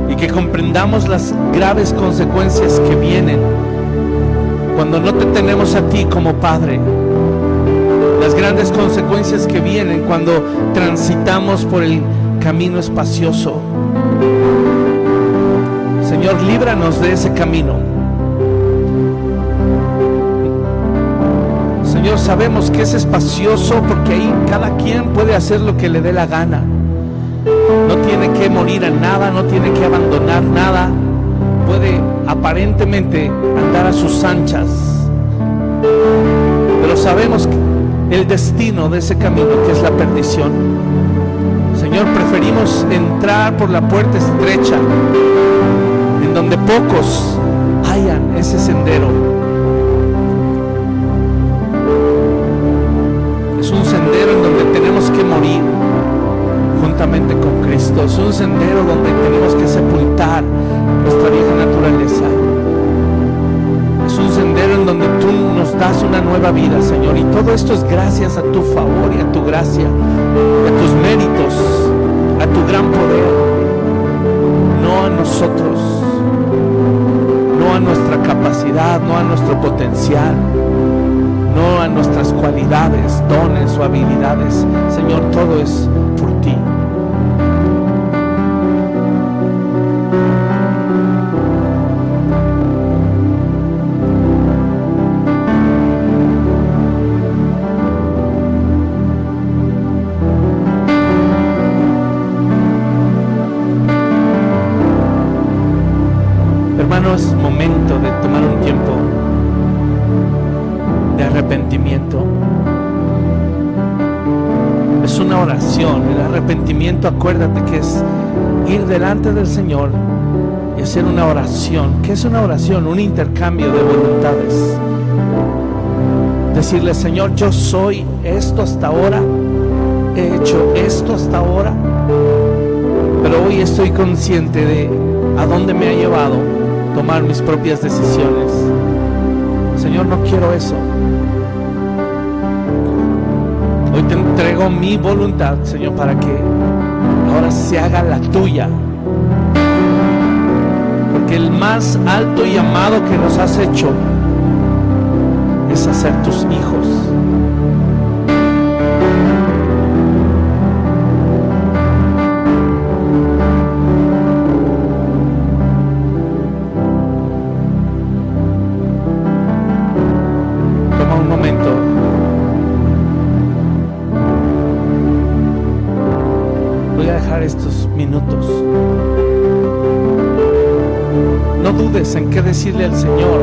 y que comprendamos las graves consecuencias que vienen cuando no te tenemos a ti como Padre, las grandes consecuencias que vienen cuando transitamos por el camino espacioso. Señor, líbranos de ese camino. Señor, sabemos que es espacioso porque ahí cada quien puede hacer lo que le dé la gana. No tiene que morir en nada, no tiene que abandonar nada. Puede aparentemente andar a sus anchas. Pero sabemos el destino de ese camino, que es la perdición. Señor, preferimos entrar por la puerta estrecha, en donde pocos hallan ese sendero. Es un sendero en donde tenemos que morir juntamente con Cristo. Es un sendero donde tenemos que sepultar nuestra vieja naturaleza. Es un sendero en donde tú nos das una nueva vida, Señor, y todo esto es gracias a tu favor y a tu gracia, a tus méritos, a tu gran poder, no a nosotros, no a nuestra capacidad, no a nuestro potencial, no a nuestras cualidades, dones o habilidades. Señor, todo es por ti. Hermano, es momento de tomar un tiempo de arrepentimiento. Es una oración. El arrepentimiento, acuérdate que es ir delante del Señor y hacer una oración. ¿Qué es una oración? Un intercambio de voluntades. Decirle: Señor, yo soy esto hasta ahora, he hecho esto hasta ahora, pero hoy estoy consciente de a dónde me ha llevado tomar mis propias decisiones. Señor, no quiero eso. Hoy te entrego mi voluntad, Señor, para que ahora se haga la tuya. Porque el más alto llamado que nos has hecho es a ser tus hijos. Toma un momento. Voy a dejar estos minutos. No dudes en qué decirle al Señor.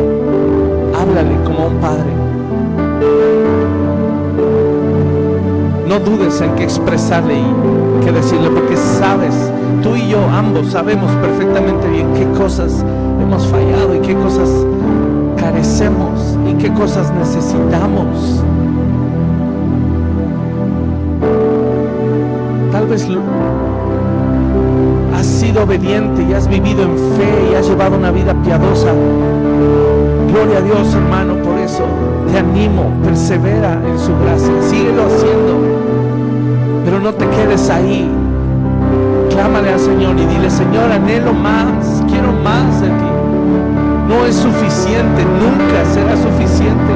Háblale como un padre. No dudes en qué expresarle y qué decirle, porque sabes, tú y yo ambos sabemos perfectamente bien qué cosas hemos fallado y qué cosas carecemos y qué cosas necesitamos. Tal vez has sido obediente y has vivido en fe y has llevado una vida piadosa. Gloria a Dios, hermano, por eso te animo, persevera en su gracia, síguelo haciendo, pero no te quedes ahí. Clámale al Señor y dile: Señor, anhelo más, quiero más de ti. No es suficiente, nunca será suficiente.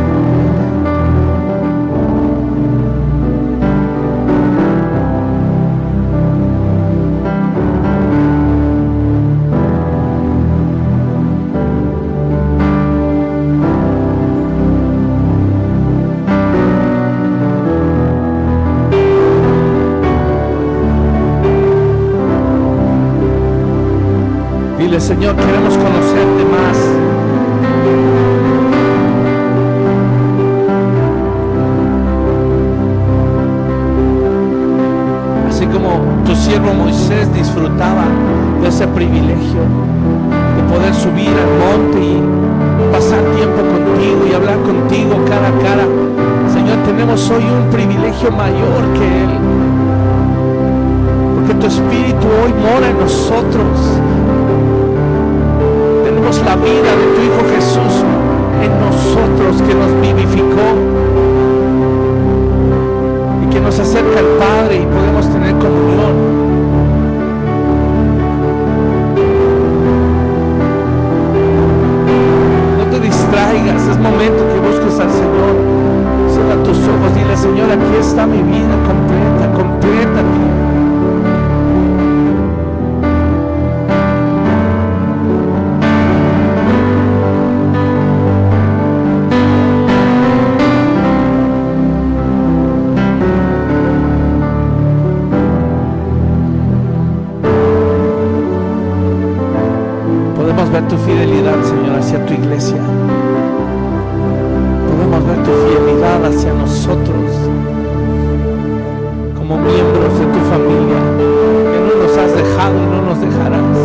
Dile: Señor, queremos conocerte más. Así como tu siervo Moisés disfrutaba de ese privilegio de poder subir al monte y pasar tiempo contigo y hablar contigo cara a cara, Señor, tenemos hoy un privilegio mayor que Él, porque tu Espíritu hoy mora en nosotros. Tenemos la vida de tu Hijo Jesús en nosotros, que nos vivificó y que nos acerca al Padre y podemos tener comunión. No te distraigas, es momento que busques al Señor. Cierra tus ojos, dile: Señor, aquí está mi vida completa, complétate. Ver tu fidelidad, Señor, hacia tu iglesia. Podemos ver tu fidelidad hacia nosotros como miembros de tu familia, que no nos has dejado y no nos dejarás.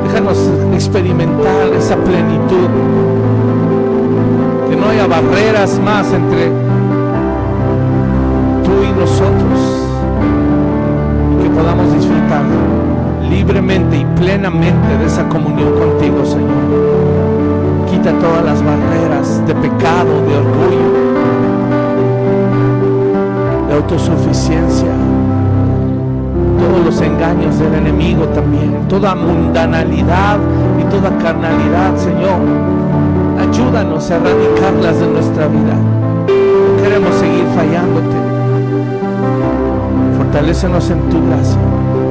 Déjanos experimentar esa plenitud, que no haya barreras más entre tú y nosotros, y que podamos disfrutar libremente y plenamente de esa comunión contigo, Señor. Quita todas las barreras de pecado, de orgullo, de autosuficiencia, todos los engaños del enemigo también, toda mundanalidad y toda carnalidad, Señor. Ayúdanos a erradicarlas de nuestra vida. No queremos seguir fallándote. Fortalécenos en tu gracia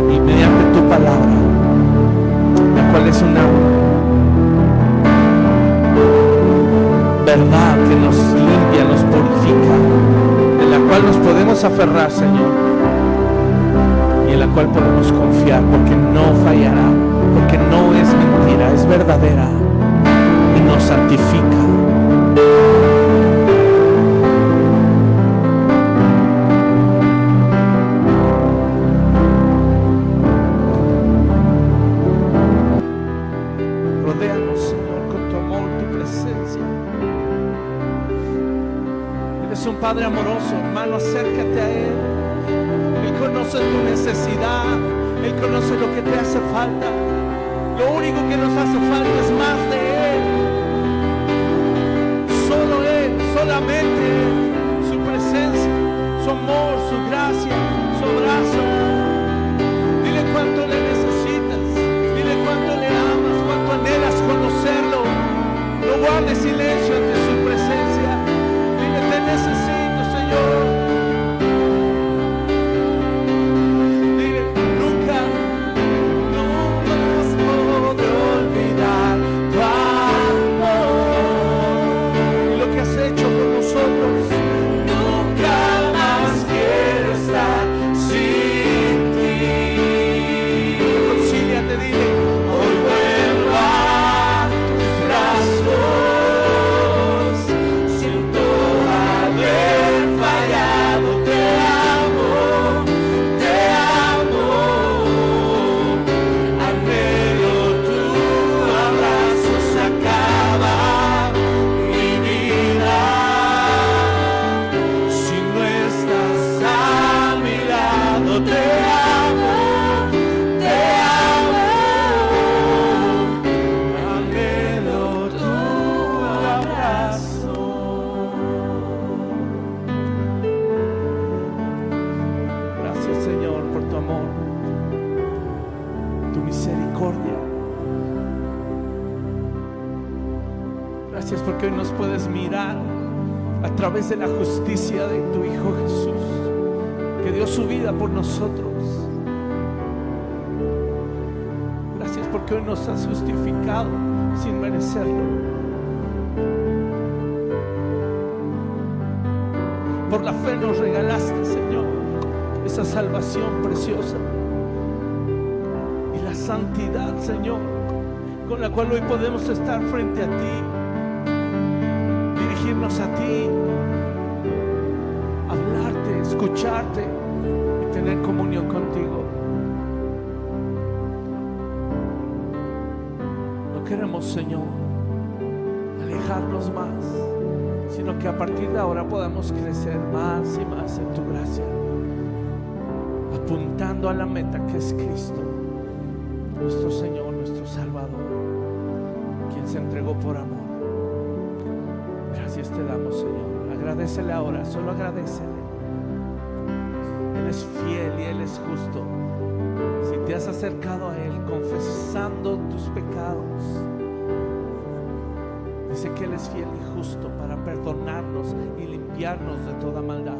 y mediante tu palabra, la cual es una verdad que nos limpia, nos purifica, en la cual nos podemos aferrar, Señor, y en la cual podemos confiar, porque no fallará, porque no es mentira, es verdadera y nos santifica. Padre amoroso, hermano, acércate a Él. Él conoce tu necesidad, Él conoce lo que te hace falta. Lo único que nos hace falta es más de Él. Solo Él, solamente Él. Su presencia, su amor, su gracia, su abrazo. Dile cuánto le necesitas. Dile cuánto le amas, cuánto anhelas conocerlo. No guardes silencio ante su presencia. Dile, te necesito, Señor. Gracias porque hoy nos puedes mirar a través de la justicia de tu Hijo Jesús, que dio su vida por nosotros. Gracias porque hoy nos has justificado sin merecerlo. Por la fe nos regalaste, Señor, esa salvación preciosa y la santidad, Señor, con la cual hoy podemos estar frente a ti, dirigirnos a ti, hablarte, escucharte y tener comunión contigo. No queremos, Señor, alejarnos más, sino que a partir de ahora podamos crecer más y más en tu gracia, apuntando a la meta que es Cristo, nuestro Señor, nuestro Salvador, quien se entregó por amor. Gracias te damos, Señor. Agradécele ahora, solo agradécele. Él es fiel y Él es justo. Si te has acercado a Él confesando tus pecados, dice que Él es fiel y justo para perdonarnos y limpiarnos de toda maldad.